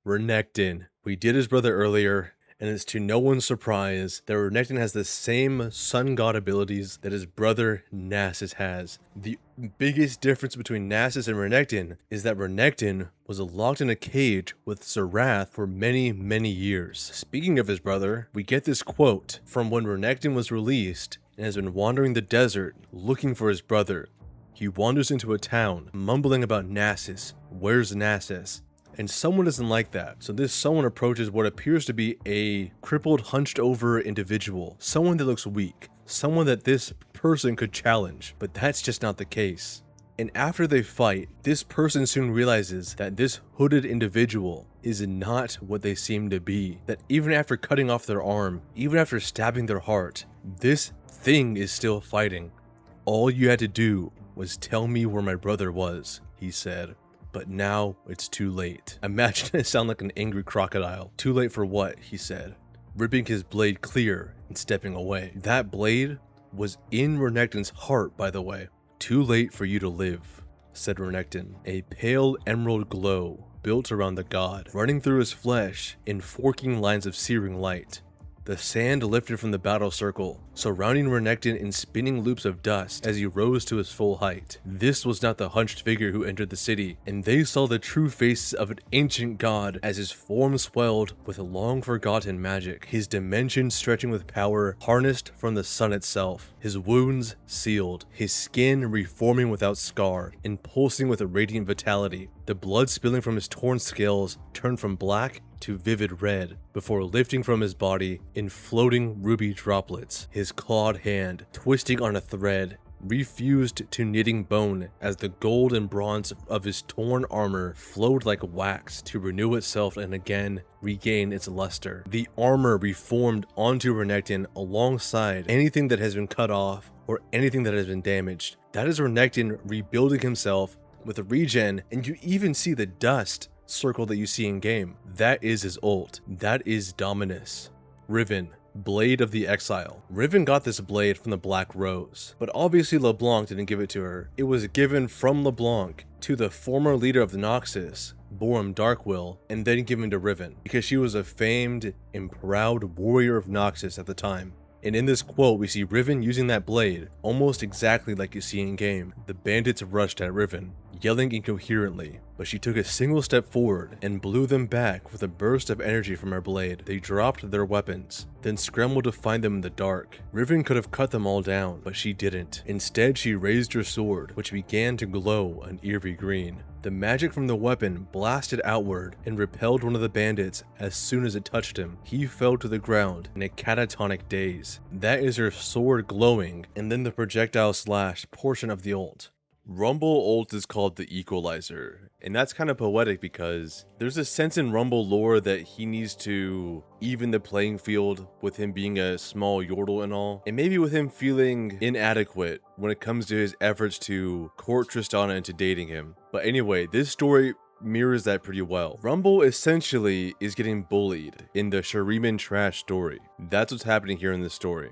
Renekton. We did his brother earlier, and it's to no one's surprise that Renekton has the same sun god abilities that his brother Nasus has. The biggest difference between Nasus and Renekton is that Renekton was locked in a cage with Zerath for many, many years. Speaking of his brother, we get this quote from when Renekton was released and has been wandering the desert looking for his brother. He wanders into a town, mumbling about Nasus. Where's Nasus? And someone doesn't like that. So this someone approaches what appears to be a crippled, hunched over individual. Someone that looks weak. Someone that this person could challenge. But that's just not the case. And after they fight, this person soon realizes that this hooded individual is not what they seem to be. That even after cutting off their arm, even after stabbing their heart, this thing is still fighting. All you had to do was tell me where my brother was, he said. But now it's too late. Imagine it sound like an angry crocodile. Too late for what, he said, ripping his blade clear and stepping away. That blade was in Renekton's heart, by the way. Too late for you to live, said Renekton. A pale emerald glow built around the god, running through his flesh in forking lines of searing light. The sand lifted from the battle circle, surrounding Renekton in spinning loops of dust as he rose to his full height. This was not the hunched figure who entered the city, and they saw the true face of an ancient god as his form swelled with long-forgotten magic, his dimensions stretching with power harnessed from the sun itself, his wounds sealed, his skin reforming without scar, and pulsing with a radiant vitality. The blood spilling from his torn scales turned from black to vivid red before lifting from his body in floating ruby droplets, his clawed hand twisting on a thread, refused to knitting bone as the gold and bronze of his torn armor flowed like wax to renew itself and again regain its luster. The armor reformed onto Renekton alongside anything that has been cut off or anything that has been damaged. That is Renekton rebuilding himself with a regen, and you even see the dust circle that you see in game. That is his ult. That is Dominus. Riven, Blade of the Exile. Riven got this blade from the Black Rose, but obviously LeBlanc didn't give it to her. It was given from LeBlanc to the former leader of the Noxus, Borum Darkwill, and then given to Riven, because she was a famed and proud warrior of Noxus at the time. And in this quote, we see Riven using that blade almost exactly like you see in game. The bandits rushed at Riven, yelling incoherently, but she took a single step forward and blew them back with a burst of energy from her blade. They dropped their weapons, then scrambled to find them in the dark. Riven could have cut them all down, but she didn't. Instead, she raised her sword, which began to glow an eerie green. The magic from the weapon blasted outward and repelled one of the bandits as soon as it touched him. He fell to the ground in a catatonic daze. That is her sword glowing, and then the projectile slash portion of the ult. Rumble ult is called the Equalizer, and that's kind of poetic because there's a sense in Rumble lore that he needs to even the playing field with him being a small Yordle and all, and maybe with him feeling inadequate when it comes to his efforts to court Tristana into dating him. But anyway, this story mirrors that pretty well. Rumble essentially is getting bullied in the Shuriman trash story. That's what's happening here in this story.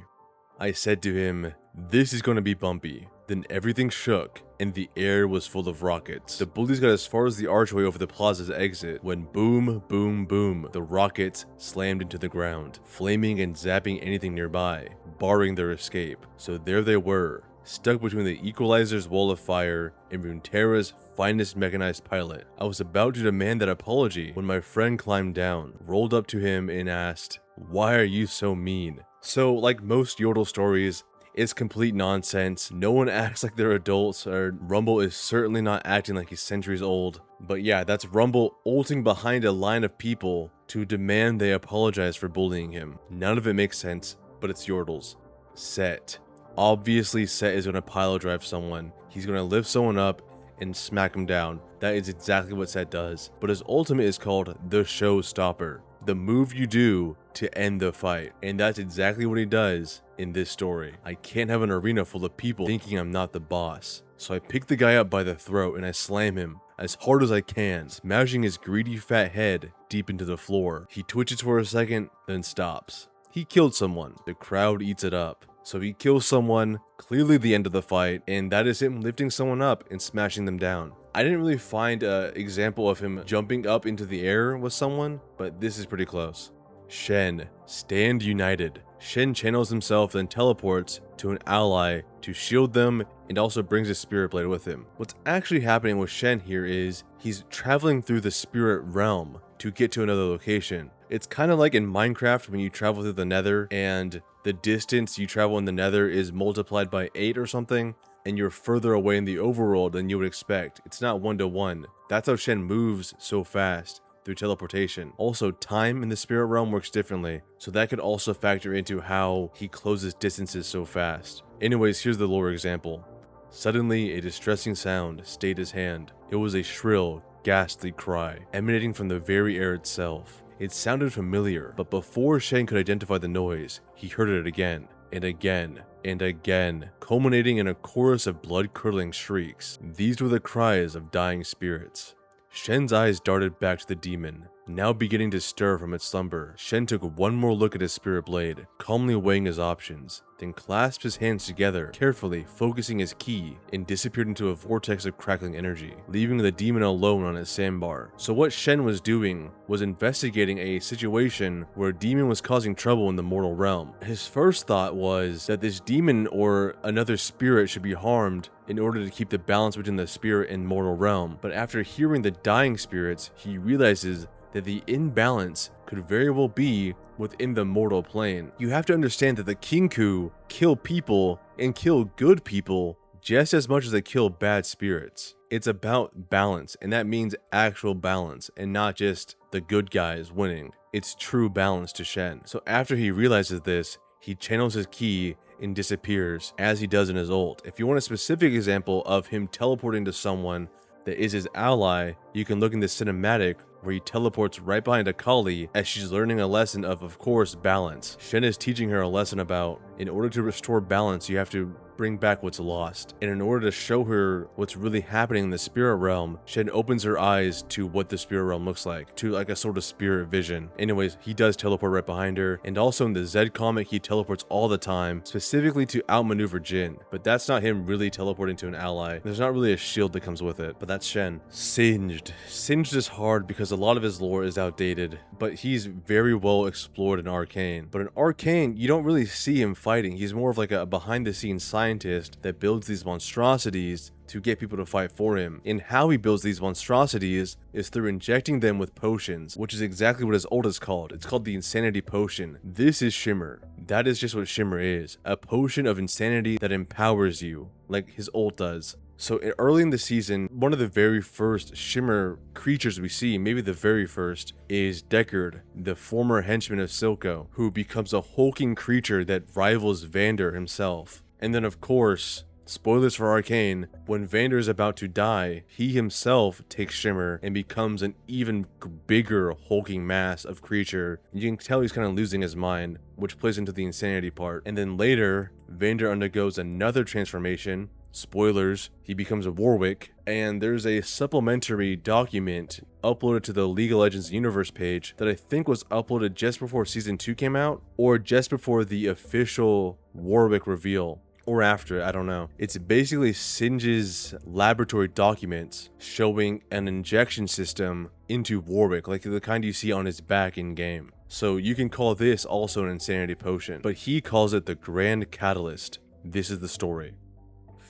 I said to him, "This is going to be bumpy." Then everything shook, and the air was full of rockets. The bullies got as far as the archway over the plaza's exit, when boom, boom, boom, the rockets slammed into the ground, flaming and zapping anything nearby, barring their escape. So there they were, stuck between the Equalizer's wall of fire and Runeterra's finest mechanized pilot. I was about to demand that apology when my friend climbed down, rolled up to him, and asked, "Why are you so mean?" So, like most Yordle stories, it's complete nonsense. No one acts like they're adults, or Rumble is certainly not acting like he's centuries old. But yeah, that's Rumble ulting behind a line of people to demand they apologize for bullying him. None of it makes sense, but it's Yordles. Set. Obviously, Set is going to pile drive someone. He's going to lift someone up and smack him down. That is exactly what Set does. But his ultimate is called the Showstopper. The move you do to end the fight. And that's exactly what he does in this story. I can't have an arena full of people thinking I'm not the boss. So I pick the guy up by the throat and I slam him as hard as I can, smashing his greedy fat head deep into the floor. He twitches for a second, then stops. He killed someone. The crowd eats it up. So he kills someone, clearly the end of the fight, and that is him lifting someone up and smashing them down. I didn't really find an example of him jumping up into the air with someone, but this is pretty close. Shen, stand united. Shen channels himself, then teleports to an ally to shield them and also brings his spirit blade with him. What's actually happening with Shen here is he's traveling through the spirit realm to get to another location. It's kind of like in Minecraft when you travel through the nether and the distance you travel in the nether is multiplied by 8 or something, and you're further away in the overworld than you would expect. It's not 1-to-1. That's how Shen moves so fast through teleportation. Also, time in the spirit realm works differently, so that could also factor into how he closes distances so fast. Anyways, here's the lore example. Suddenly, a distressing sound stayed his hand. It was a shrill, ghastly cry, emanating from the very air itself. It sounded familiar, but before Shen could identify the noise, he heard it again, and again, and again, culminating in a chorus of blood-curdling shrieks. These were the cries of dying spirits. Shen's eyes darted back to the demon, now beginning to stir from its slumber. Shen took one more look at his spirit blade, calmly weighing his options, then clasped his hands together, carefully focusing his ki, and disappeared into a vortex of crackling energy, leaving the demon alone on its sandbar. So what Shen was doing was investigating a situation where a demon was causing trouble in the mortal realm. His first thought was that this demon or another spirit should be harmed in order to keep the balance between the spirit and mortal realm. But after hearing the dying spirits, he realizes that the imbalance could very well be within the mortal plane. You have to understand that the Kinku kill people and kill good people just as much as they kill bad spirits. It's about balance, and that means actual balance and not just the good guys winning. It's true balance to Shen. So after he realizes this, he channels his ki and disappears as he does in his ult. If you want a specific example of him teleporting to someone that is his ally, you can look in the cinematic where he teleports right behind Akali as she's learning a lesson of course, balance. Shen is teaching her a lesson about, in order to restore balance, you have to bring back what's lost. And in order to show her what's really happening in the spirit realm, Shen opens her eyes to what the spirit realm looks like, to like a sort of spirit vision. Anyways, he does teleport right behind her, and also in the Zed comic, he teleports all the time, specifically to outmaneuver Jhin. But that's not him really teleporting to an ally. There's not really a shield that comes with it, but that's Shen. Singed. Singed is hard because a lot of his lore is outdated, but he's very well explored in Arcane. But in Arcane, you don't really see him fighting. He's more of like a behind-the-scenes scientist that builds these monstrosities to get people to fight for him. And how he builds these monstrosities is through injecting them with potions, which is exactly what his ult is called. It's called the Insanity Potion. This is Shimmer. That is just what Shimmer is. A potion of insanity that empowers you, like his ult does. So early in the season, one of the very first Shimmer creatures we see, maybe the very first, is Deckard, the former henchman of Silco, who becomes a hulking creature that rivals Vander himself. And then of course, spoilers for Arcane, when Vander is about to die, he himself takes Shimmer and becomes an even bigger hulking mass of creature. You can tell he's kind of losing his mind, which plays into the insanity part. And then later, Vander undergoes another transformation. Spoilers, he becomes a Warwick, and there's a supplementary document uploaded to the League of Legends Universe page that I think was uploaded just before Season 2 came out, or just before the official Warwick reveal, or after, I don't know. It's basically Singe's laboratory documents showing an injection system into Warwick, like the kind you see on his back in-game. So you can call this also an insanity potion, but he calls it the Grand Catalyst. This is the story.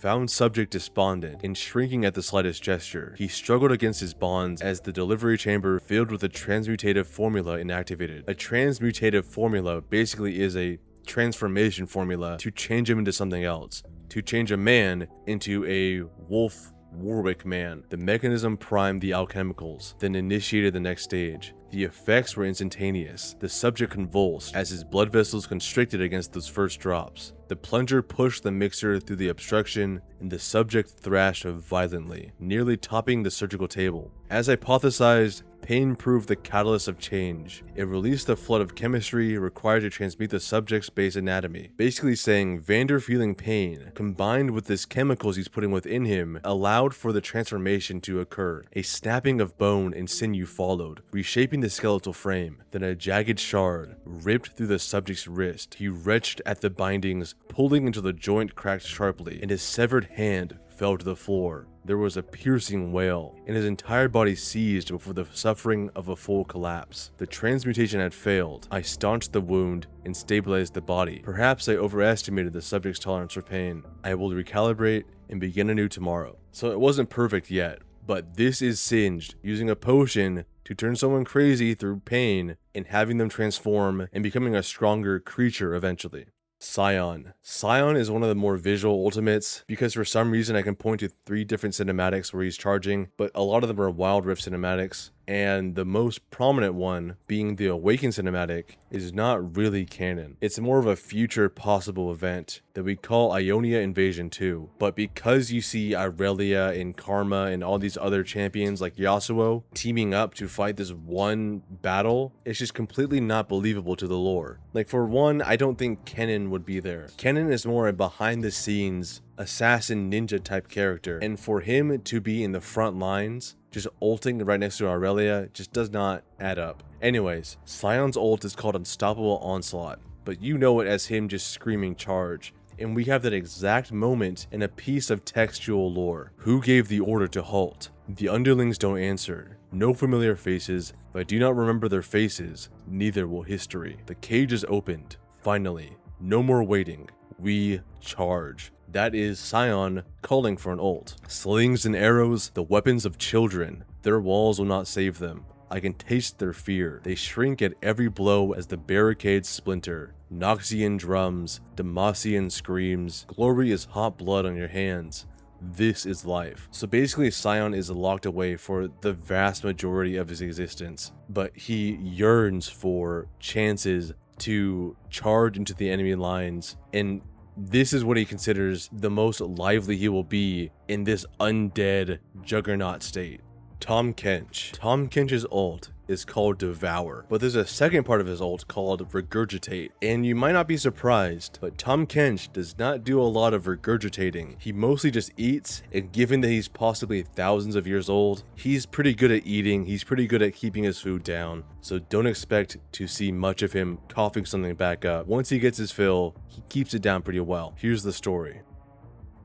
Found subject despondent and shrinking at the slightest gesture. He struggled against his bonds as the delivery chamber filled with a transmutative formula inactivated. A transmutative formula basically is a transformation formula to change him into something else. To change a man into a wolf Warwick man. The mechanism primed the alchemicals, then initiated the next stage. The effects were instantaneous. The subject convulsed as his blood vessels constricted against those first drops. The plunger pushed the mixer through the obstruction, and the subject thrashed violently, nearly topping the surgical table. As hypothesized, pain proved the catalyst of change. It released the flood of chemistry required to transmute the subject's base anatomy. Basically saying Vander feeling pain, combined with this chemicals he's putting within him, allowed for the transformation to occur. A snapping of bone and sinew followed, reshaping the skeletal frame. Then a jagged shard ripped through the subject's wrist. He wrenched at the bindings, pulling until the joint cracked sharply, and his severed hand fell to the floor. There was a piercing wail, and his entire body seized before the suffering of a full collapse. The transmutation had failed. I staunched the wound and stabilized the body. Perhaps I overestimated the subject's tolerance for pain. I will recalibrate and begin anew tomorrow. So it wasn't perfect yet, but this is Singed, using a potion to turn someone crazy through pain and having them transform and becoming a stronger creature eventually. Sion. Sion is one of the more visual ultimates because for some reason I can point to 3 different cinematics where he's charging, but a lot of them are Wild Rift cinematics, and the most prominent one, being the Awaken cinematic, is not really canon. It's more of a future possible event that we call Ionia Invasion 2, but because you see Irelia and Karma and all these other champions like Yasuo teaming up to fight this one battle, it's just completely not believable to the lore. Like for one, I don't think Kennen would be there. Kennen is more a behind the scenes assassin ninja type character, and for him to be in the front lines just ulting right next to Irelia just does not add up. Anyways, Sion's ult is called Unstoppable Onslaught, but you know it as him just screaming charge. And we have that exact moment in a piece of textual lore. Who gave the order to halt? The underlings don't answer. No familiar faces. If I do not remember their faces, neither will history. The cage is opened. Finally. No more waiting. We charge. That is Sion calling for an ult. Slings and arrows, the weapons of children. Their walls will not save them. I can taste their fear. They shrink at every blow as the barricades splinter. Noxian drums, Demacian screams. Glory is hot blood on your hands. This is life. So basically Sion is locked away for the vast majority of his existence, but he yearns for chances to charge into the enemy lines, and this is what he considers the most lively he will be in this undead juggernaut state. Tahm Kench. Tahm Kench's ult is called Devour, but there's a second part of his ult called Regurgitate, and you might not be surprised, but Tahm Kench does not do a lot of regurgitating. He mostly just eats, and given that he's possibly thousands of years old, he's pretty good at eating, he's pretty good at keeping his food down, so don't expect to see much of him coughing something back up. Once he gets his fill, he keeps it down pretty well. Here's the story.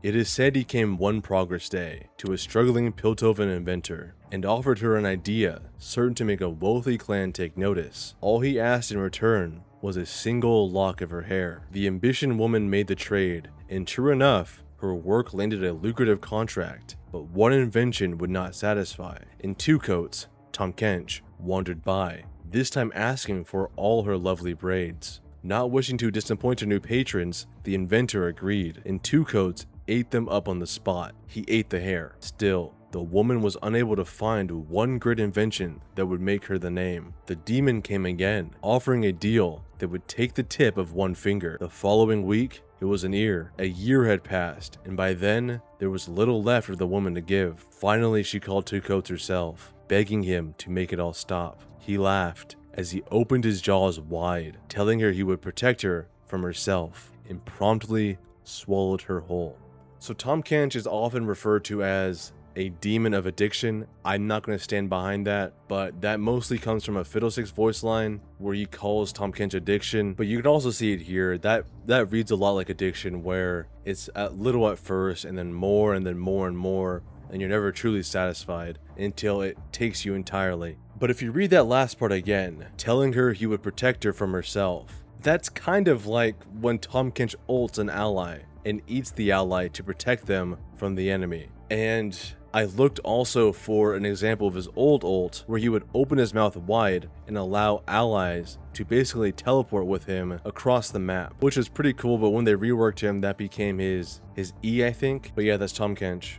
It is said he came one progress day to a struggling Piltovan inventor and offered her an idea certain to make a wealthy clan take notice. All he asked in return was a single lock of her hair. The ambition woman made the trade, and true enough, her work landed a lucrative contract, but one invention would not satisfy. In Two Coats, Tahm Kench wandered by, this time asking for all her lovely braids. Not wishing to disappoint her new patrons, the inventor agreed, and Two Coats ate them up on the spot. He ate the hair. Still, the woman was unable to find one great invention that would make her the name. The demon came again, offering a deal that would take the tip of one finger. The following week, it was an ear. A year had passed, and by then, there was little left for the woman to give. Finally, she called Two Coats herself, begging him to make it all stop. He laughed as he opened his jaws wide, telling her he would protect her from herself, and promptly swallowed her whole. So Tahm Kench is often referred to as a demon of addiction. I'm not going to stand behind that, but that mostly comes from a Fiddlesticks voice line where he calls Tahm Kench addiction. But you can also see it here. That reads a lot like addiction, where it's little at first and then more and then more and more, and you're never truly satisfied until it takes you entirely. But if you read that last part again, telling her he would protect her from herself, that's kind of like when Tahm Kench ults an ally and eats the ally to protect them from the enemy. And I looked also for an example of his old ult where he would open his mouth wide and allow allies to basically teleport with him across the map, which is pretty cool. But when they reworked him, that became his E, I think. But yeah, that's Tahm Kench.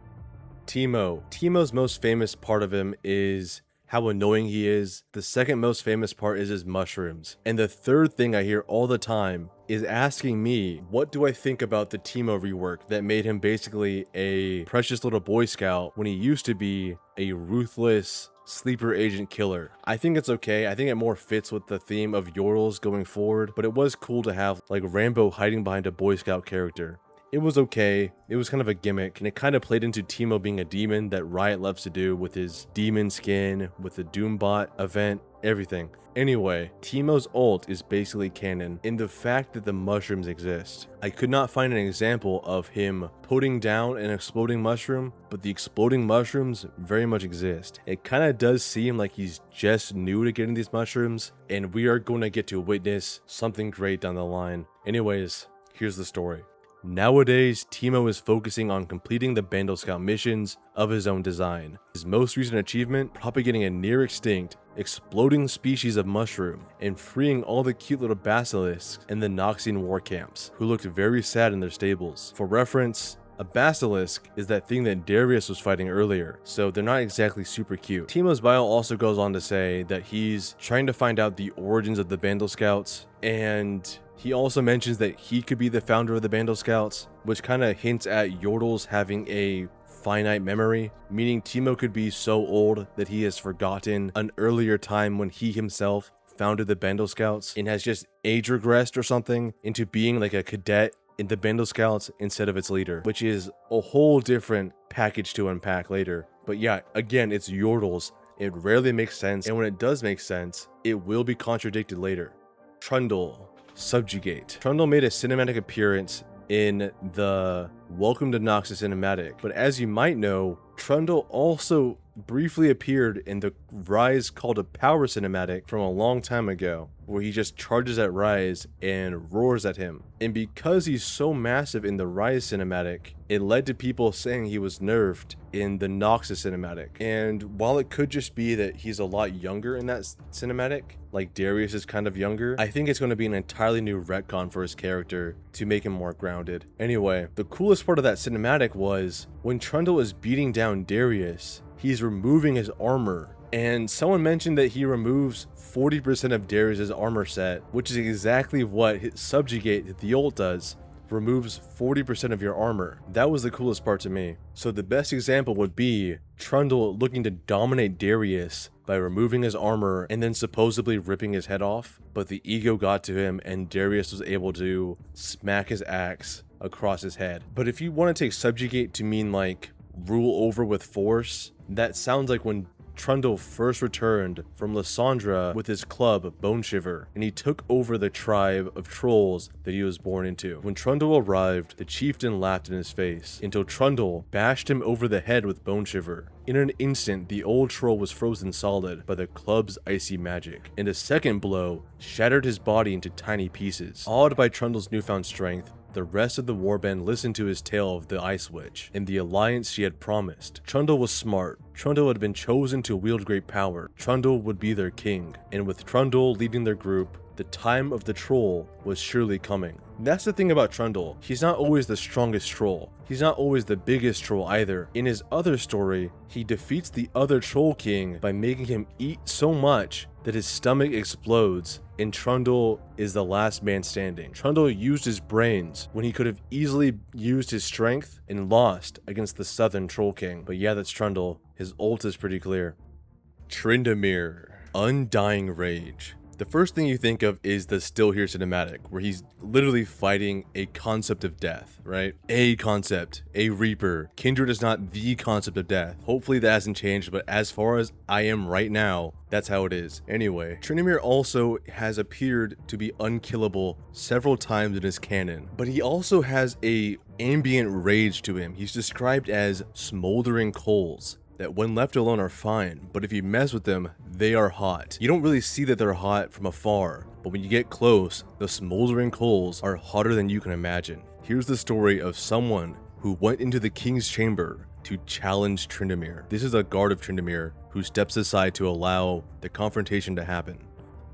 Teemo. Teemo's most famous part of him is how annoying he is. The second most famous part is his mushrooms. And the third thing I hear all the time is asking me, what do I think about the Teemo rework that made him basically a precious little Boy Scout when he used to be a ruthless sleeper agent killer. I think it's okay. I think it more fits with the theme of Yordles going forward, but it was cool to have like Rambo hiding behind a Boy Scout character. It was okay. It was kind of a gimmick, and it kind of played into Teemo being a demon that Riot loves to do with his demon skin, with the Doombot event, everything. Anyway, Teemo's ult is basically canon in the fact that the mushrooms exist. I could not find an example of him putting down an exploding mushroom, but the exploding mushrooms very much exist. It kind of does seem like he's just new to getting these mushrooms, and we are going to get to witness something great down the line. Anyways, here's the story. Nowadays, Teemo is focusing on completing the Bandle Scout missions of his own design. His most recent achievement, propagating a near extinct, exploding species of mushroom, and freeing all the cute little basilisks in the Noxian war camps, who looked very sad in their stables. For reference, a basilisk is that thing that Darius was fighting earlier, so they're not exactly super cute. Teemo's bio also goes on to say that he's trying to find out the origins of the Bandle Scouts, and he also mentions that he could be the founder of the Bandle Scouts, which kind of hints at Yordles having a finite memory, meaning Teemo could be so old that he has forgotten an earlier time when he himself founded the Bandle Scouts and has just age regressed or something into being like a cadet in the Bandle Scouts instead of its leader, which is a whole different package to unpack later. But yeah, again, it's Yordles. It rarely makes sense, and when it does make sense, it will be contradicted later. Trundle. Subjugate. Trundle made a cinematic appearance in the Welcome to Noxus cinematic, but as you might know, Trundle also briefly appeared in the Rise Call to Power cinematic from a long time ago, where he just charges at Rise and roars at him. And because he's so massive in the Rise cinematic, it led to people saying he was nerfed in the Noxus cinematic. And while it could just be that he's a lot younger in that cinematic, like Darius is kind of younger, I think it's going to be an entirely new retcon for his character to make him more grounded. Anyway, the coolest part of that cinematic was when Trundle is beating down Darius, he's removing his armor, and someone mentioned that he removes 40% of Darius's armor set, which is exactly what Subjugate, the ult, does. Removes 40% of your armor. That was the coolest part to me. So the best example would be Trundle looking to dominate Darius by removing his armor and then supposedly ripping his head off, but the ego got to him and Darius was able to smack his axe across his head. But if you want to take Subjugate to mean like rule over with force, that sounds like when Trundle first returned from Lysandra with his club Boneshiver, and he took over the tribe of trolls that he was born into. When Trundle arrived, the chieftain laughed in his face, until Trundle bashed him over the head with Boneshiver. In an instant, the old troll was frozen solid by the club's icy magic, and a second blow shattered his body into tiny pieces. Awed by Trundle's newfound strength, the rest of the warband listened to his tale of the Ice Witch and the alliance she had promised. Trundle was smart. Trundle had been chosen to wield great power. Trundle would be their king, and with Trundle leading their group, the time of the troll was surely coming. That's the thing about Trundle. He's not always the strongest troll. He's not always the biggest troll either. In his other story, he defeats the other troll king by making him eat so much that his stomach explodes, and Trundle is the last man standing. Trundle used his brains when he could have easily used his strength and lost against the southern troll king. But yeah, that's Trundle. His ult is pretty clear. Tryndamere. Undying Rage. The first thing you think of is the Still Here cinematic, where he's literally fighting a concept of death, right? A concept, a Reaper. Kindred is not the concept of death. Hopefully that hasn't changed, but as far as I am right now, that's how it is. Anyway, Tryndamere also has appeared to be unkillable several times in his canon, but he also has a ambient rage to him. He's described as smoldering coals that when left alone are fine, but if you mess with them, they are hot. You don't really see that they're hot from afar, but when you get close, the smoldering coals are hotter than you can imagine. Here's the story of someone who went into the king's chamber to challenge Tryndamere. This is a guard of Tryndamere who steps aside to allow the confrontation to happen.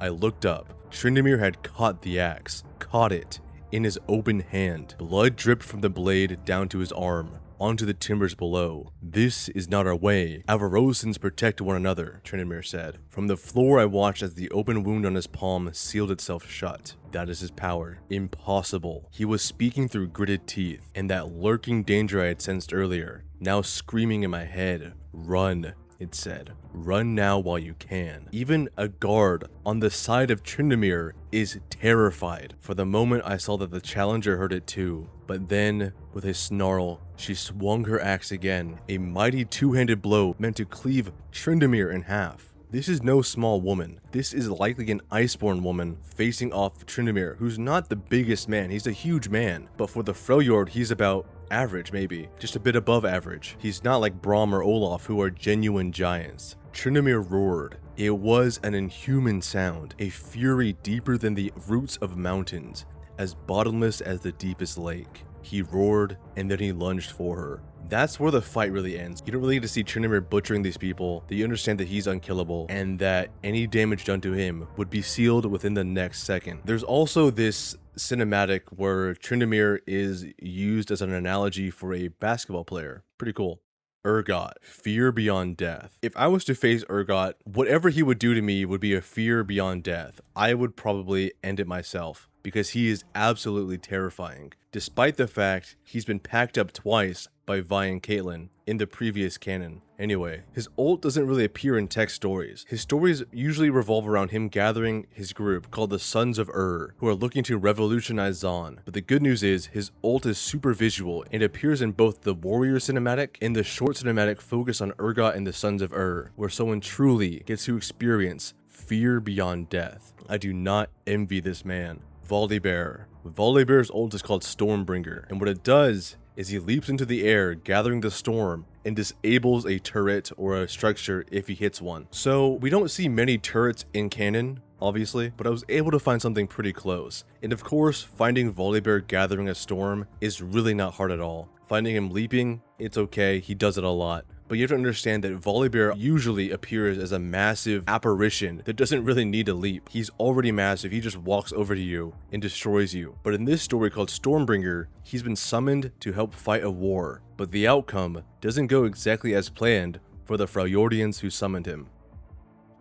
I looked up. Tryndamere had caught the axe, caught it in his open hand. Blood dripped from the blade down to his arm, onto the timbers below. This is not our way. Avarosans protect one another, Tryndamere said. From the floor I watched as the open wound on his palm sealed itself shut. That is his power. Impossible. He was speaking through gritted teeth, and that lurking danger I had sensed earlier, now screaming in my head. Run, it said. Run now while you can. Even a guard on the side of Tryndamere is terrified. For the moment I saw that the challenger heard it too, but then, with a snarl, she swung her axe again, a mighty two-handed blow meant to cleave Tryndamere in half. This is no small woman. This is likely an Iceborn woman facing off Tryndamere, who's not the biggest man. He's a huge man, but for the Freljord, he's about average, maybe. Just a bit above average. He's not like Braum or Olaf, who are genuine giants. Tryndamere roared. It was an inhuman sound, a fury deeper than the roots of mountains, as bottomless as the deepest lake. He roared, and then he lunged for her. That's where the fight really ends. You don't really get to see Tryndamere butchering these people, that you understand that he's unkillable, and that any damage done to him would be sealed within the next second. There's also this cinematic where Tryndamere is used as an analogy for a basketball player. Pretty cool. Urgot, fear beyond death. If I was to face Urgot, whatever he would do to me would be a fear beyond death. I would probably end it myself, because he is absolutely terrifying, despite the fact he's been packed up twice by Vi and Caitlyn in the previous canon. Anyway, his ult doesn't really appear in text stories. His stories usually revolve around him gathering his group called the Sons of who are looking to revolutionize Zaun. But the good news is, his ult is super visual and appears in both the Warrior cinematic and the short cinematic focused on Urgot and the Sons of where someone truly gets to experience fear beyond death. I do not envy this man. Volibear. Volibear's ult is called Stormbringer, and what it does is he leaps into the air, gathering the storm, and disables a turret or a structure if he hits one. So we don't see many turrets in canon, obviously, but I was able to find something pretty close. And of course, finding Volibear gathering a storm is really not hard at all. Finding him leaping, it's okay, he does it a lot. But you have to understand that Volibear usually appears as a massive apparition that doesn't really need to leap. He's already massive, he just walks over to you and destroys you. But in this story called Stormbringer, he's been summoned to help fight a war, but the outcome doesn't go exactly as planned for the Freljordians who summoned him.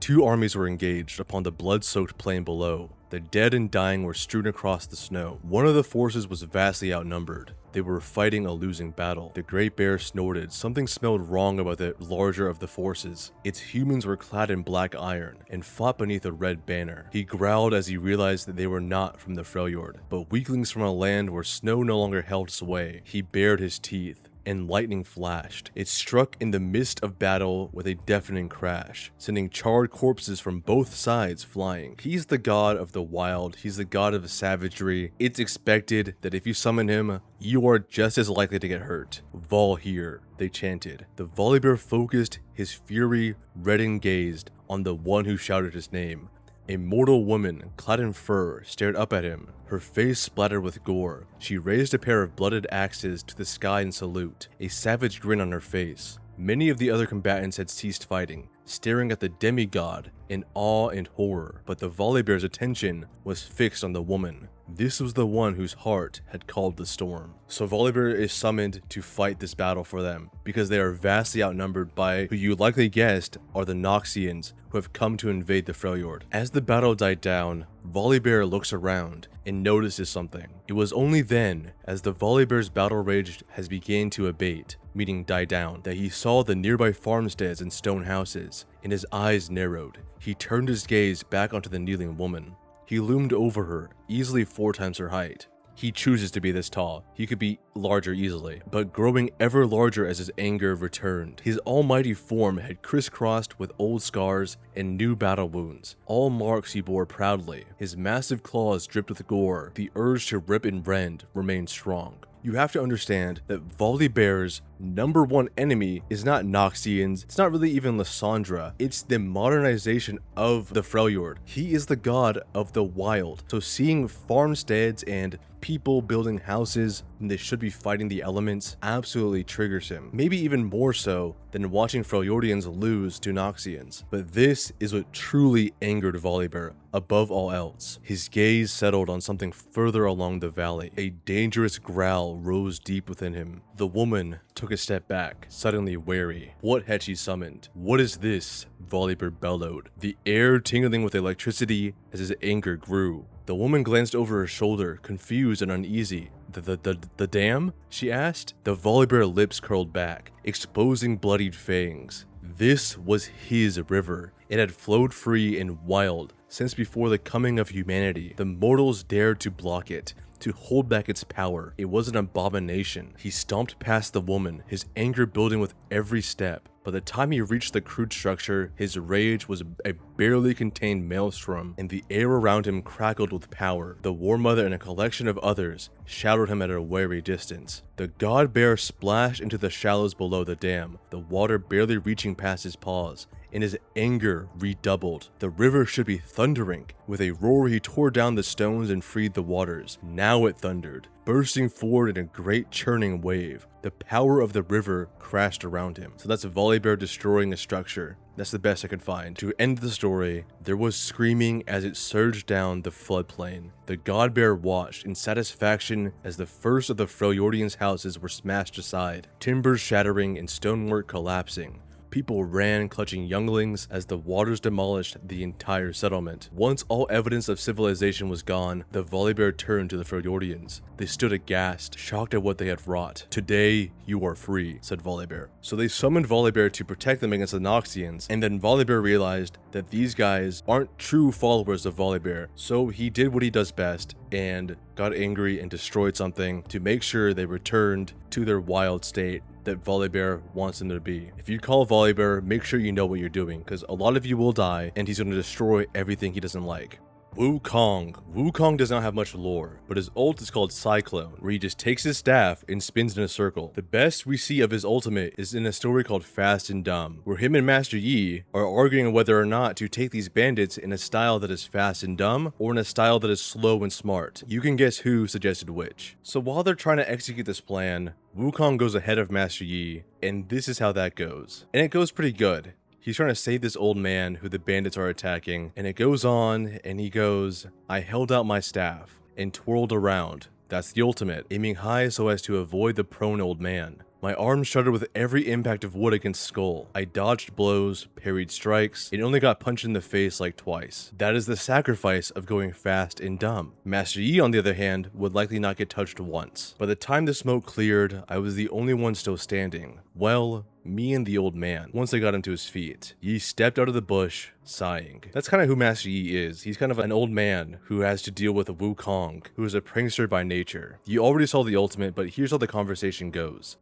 Two armies were engaged upon the blood-soaked plain below. The dead and dying were strewn across the snow. One of the forces was vastly outnumbered. They were fighting a losing battle. The Great Bear snorted. Something smelled wrong about the larger of the forces. Its humans were clad in black iron and fought beneath a red banner. He growled as he realized that they were not from the Freljord, but weaklings from a land where snow no longer held sway. He bared his teeth and lightning flashed. It struck in the midst of battle with a deafening crash, sending charred corpses from both sides flying. He's the god of the wild, he's the god of savagery. It's expected that if you summon him, you are just as likely to get hurt. Vol here, they chanted. The Volibear focused his fury, reddened gazed on the one who shouted his name. A mortal woman, clad in fur, stared up at him, her face splattered with gore. She raised a pair of blooded axes to the sky in salute, a savage grin on her face. Many of the other combatants had ceased fighting, staring at the demigod in awe and horror, but the Volibear's attention was fixed on the woman. This was the one whose heart had called the storm. So Volibear is summoned to fight this battle for them, because they are vastly outnumbered by who you likely guessed are the Noxians who have come to invade the Freljord. As the battle died down, Volibear looks around and notices something. It was only then, as the Volibear's battle rage has begun to abate, meaning die down, that he saw the nearby farmsteads and stone houses, and his eyes narrowed. He turned his gaze back onto the kneeling woman. He loomed over her, easily 4 times her height. He chooses to be this tall. He could be larger easily, but growing ever larger as his anger returned. His almighty form had crisscrossed with old scars and new battle wounds, all marks he bore proudly. His massive claws dripped with gore. The urge to rip and rend remained strong. You have to understand that Volibear's number one enemy is not Noxians, it's not really even Lysandra, it's the modernization of the Freljord. He is the god of the wild, so seeing farmsteads and people building houses when they should be fighting the elements absolutely triggers him. Maybe even more so than watching Freljordians lose to Noxians. But this is what truly angered Volibear above all else. His gaze settled on something further along the valley. A dangerous growl rose deep within him. The woman took a step back, suddenly wary. What had she summoned? What is this? Volibear bellowed, the air tingling with electricity as his anger grew. The woman glanced over her shoulder, confused and uneasy. The dam? She asked. The Volibear lips curled back, exposing bloodied fangs. This was his river. It had flowed free and wild since before the coming of humanity. The mortals dared to block it, to hold back its power. It was an abomination. He stomped past the woman, his anger building with every step. By the time he reached the crude structure, his rage was a barely contained maelstrom, and the air around him crackled with power. The War Mother and a collection of others shadowed him at a wary distance. The god bear splashed into the shallows below the dam, the water barely reaching past his paws, and his anger redoubled. The river should be thundering. With a roar, he tore down the stones and freed the waters. Now it thundered, bursting forward in a great churning wave. The power of the river crashed around him. So that's Volibear destroying a structure. That's the best I could find. To end the story, there was screaming as it surged down the floodplain. The god bear watched in satisfaction as the first of the Freljordians' houses were smashed aside, timbers shattering and stonework collapsing. People ran, clutching younglings, as the waters demolished the entire settlement. Once all evidence of civilization was gone, the Volibear turned to the Freljordians. They stood aghast, shocked at what they had wrought. "Today, you are free," said Volibear. So they summoned Volibear to protect them against the Noxians, and then Volibear realized that these guys aren't true followers of Volibear. So he did what he does best, and got angry and destroyed something to make sure they returned to their wild state that Volibear wants them to be. If you call Volibear, make sure you know what you're doing, because a lot of you will die, and he's going to destroy everything he doesn't like. Wukong. Wukong does not have much lore, but his ult is called Cyclone, where he just takes his staff and spins in a circle. The best we see of his ultimate is in a story called Fast and Dumb, where him and Master Yi are arguing whether or not to take these bandits in a style that is fast and dumb, or in a style that is slow and smart. You can guess who suggested which. So while they're trying to execute this plan, Wukong goes ahead of Master Yi, and this is how that goes. And it goes pretty good. He's trying to save this old man who the bandits are attacking, and it goes on, and he goes, "I held out my staff and twirled around." That's the ultimate, aiming high so as to avoid the prone old man. My arms shuddered with every impact of wood against skull. I dodged blows, parried strikes, and only got punched in the face like twice. That is the sacrifice of going fast and dumb. Master Yi, on the other hand, would likely not get touched once. By the time the smoke cleared, I was the only one still standing. Well, me and the old man. Once I got him to his feet, Yi stepped out of the bush, sighing. That's kind of who Master Yi is. He's kind of an old man who has to deal with a Wukong, who is a prankster by nature. You already saw the ultimate, but here's how the conversation goes.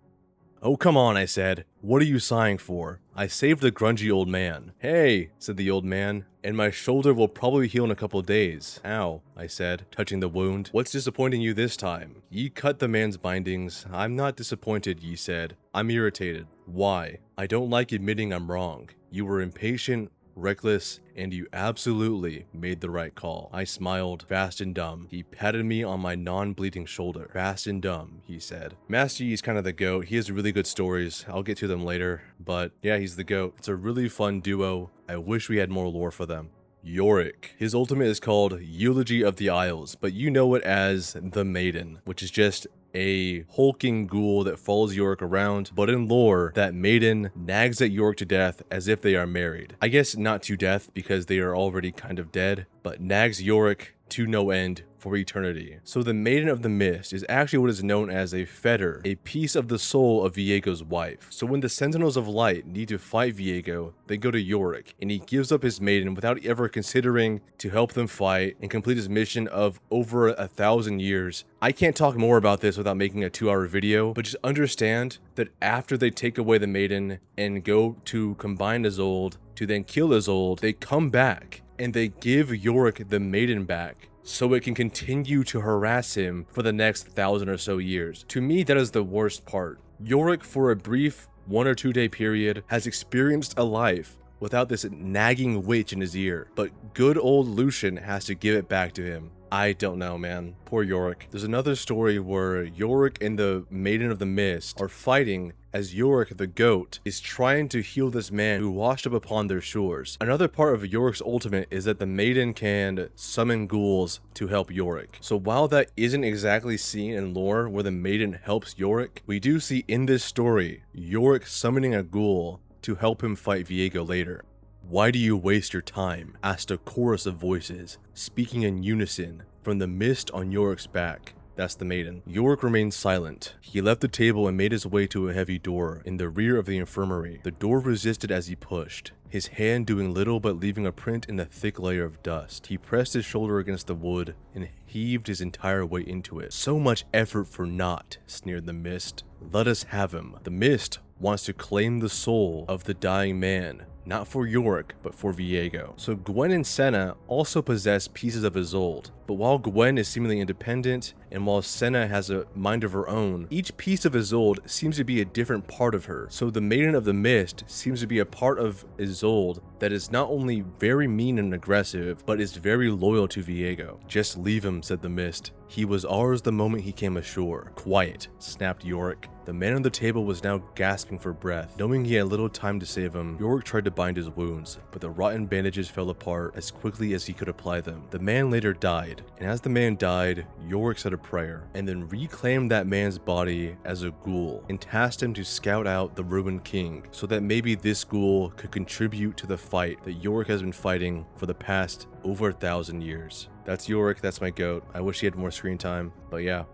"Oh, come on," I said. "What are you sighing for?" I saved the grungy old man. "Hey," said the old man, "and my shoulder will probably heal in a couple days." "Ow," I said, touching the wound. "What's disappointing you this time?" Ye cut the man's bindings. "I'm not disappointed," Ye said. "I'm irritated." "Why?" "I don't like admitting I'm wrong. You were impatient, reckless, and you absolutely made the right call." I smiled, fast and dumb. He patted me on my non-bleeding shoulder. "Fast and dumb," he said. Master Yi is kind of the GOAT. He has really good stories. I'll get to them later. But yeah, he's the GOAT. It's a really fun duo. I wish we had more lore for them. Yorick. His ultimate is called Eulogy of the Isles, but you know it as the Maiden, which is just a hulking ghoul that follows Yorick around, but in lore, that maiden nags at Yorick to death as if they are married. I guess not to death because they are already kind of dead, but nags Yorick to no end for eternity. So the Maiden of the Mist is actually what is known as a fetter, a piece of the soul of Viego's wife. So when the Sentinels of Light need to fight Viego, they go to Yorick, and he gives up his maiden without ever considering to help them fight and complete his mission of over 1,000 years. I can't talk more about this without making a 2-hour video, but just understand that after they take away the maiden and go to combine Isolde to then kill Isolde, they come back and they give Yorick the maiden back so it can continue to harass him for the next 1,000 or so years. To me, that is the worst part. Yorick, for a brief 1 or 2 day period, has experienced a life without this nagging witch in his ear, but good old Lucian has to give it back to him. I don't know, man. Poor Yorick. There's another story where Yorick and the Maiden of the Mist are fighting as Yorick the GOAT is trying to heal this man who washed up upon their shores. Another part of Yorick's ultimate is that the Maiden can summon ghouls to help Yorick. So while that isn't exactly seen in lore where the Maiden helps Yorick, we do see in this story Yorick summoning a ghoul to help him fight Viego later. "Why do you waste your time?" asked a chorus of voices, speaking in unison from the mist on Yorick's back. That's the Maiden. Yorick remained silent. He left the table and made his way to a heavy door in the rear of the infirmary. The door resisted as he pushed, his hand doing little but leaving a print in a thick layer of dust. He pressed his shoulder against the wood and heaved his entire weight into it. "So much effort for naught," sneered the mist. "Let us have him." The mist wants to claim the soul of the dying man, not for Yorick, but for Viego. So Gwen and Senna also possess pieces of Isolde, but while Gwen is seemingly independent, and while Senna has a mind of her own, each piece of Isolde seems to be a different part of her. So the Maiden of the Mist seems to be a part of Isolde that is not only very mean and aggressive, but is very loyal to Viego. "Just leave him," said the Mist. "He was ours the moment he came ashore." "Quiet," snapped Yorick. The man on the table was now gasping for breath. Knowing he had little time to save him, Yorick tried to bind his wounds, but the rotten bandages fell apart as quickly as he could apply them. The man later died, and as the man died, Yorick said a prayer, and then reclaimed that man's body as a ghoul, and tasked him to scout out the ruined king, so that maybe this ghoul could contribute to the fight that Yorick has been fighting for the past over 1,000 years. That's Yorick, that's my GOAT. I wish he had more screen time, but yeah.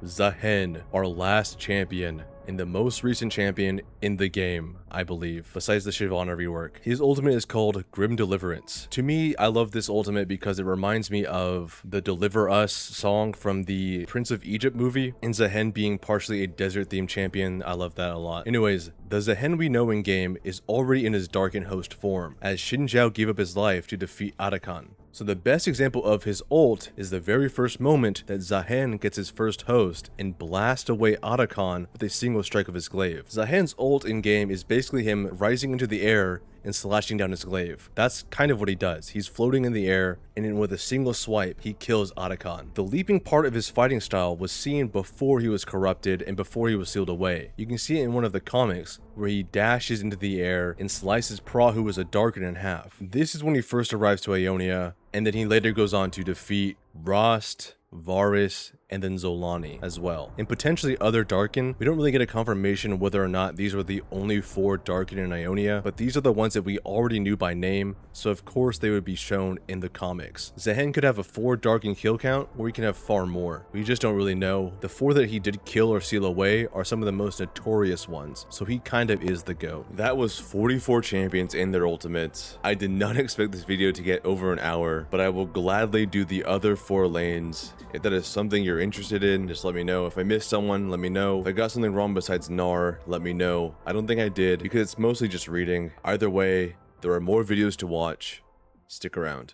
Zahen, our last champion, and the most recent champion in the game, I believe, besides the Shyvana rework. His ultimate is called Grim Deliverance. To me, I love this ultimate because it reminds me of the Deliver Us song from the Prince of Egypt movie, and Zahen being partially a desert-themed champion. I love that a lot. Anyways, the Zahen we know in game is already in his Darkened Host form, as Xin Zhao gave up his life to defeat Atakan. So the best example of his ult is the very first moment that Zahen gets his first host and blasts away Atakan with a single strike of his glaive. Zahen's ult in game is basically him rising into the air and slashing down his glaive. That's kind of what he does. He's floating in the air, and then with a single swipe, he kills Atakan. The leaping part of his fighting style was seen before he was corrupted and before he was sealed away. You can see it in one of the comics, where he dashes into the air and slices Pra, who was a Darken, in half. This is when he first arrives to Ionia, and then he later goes on to defeat Rost, Varus, and then Zolani as well, and potentially other Darken. We don't really get a confirmation whether or not these were the only 4 Darken in Ionia, but these are the ones that we already knew by name, so of course they would be shown in the comics. Zahen could have a 4 Darken kill count, or he can have far more. We just don't really know. The 4 that he did kill or seal away are some of the most notorious ones, so he kind of is the GOAT. That was 44 champions in their ultimates. I did not expect this video to get over an hour, but I will gladly do the other 4 lanes if that is something you're you're interested in, just let me know. If I missed someone, let me know. If I got something wrong besides Gnar, let me know. I don't think I did, because it's mostly just reading. Either way, there are more videos to watch. Stick around.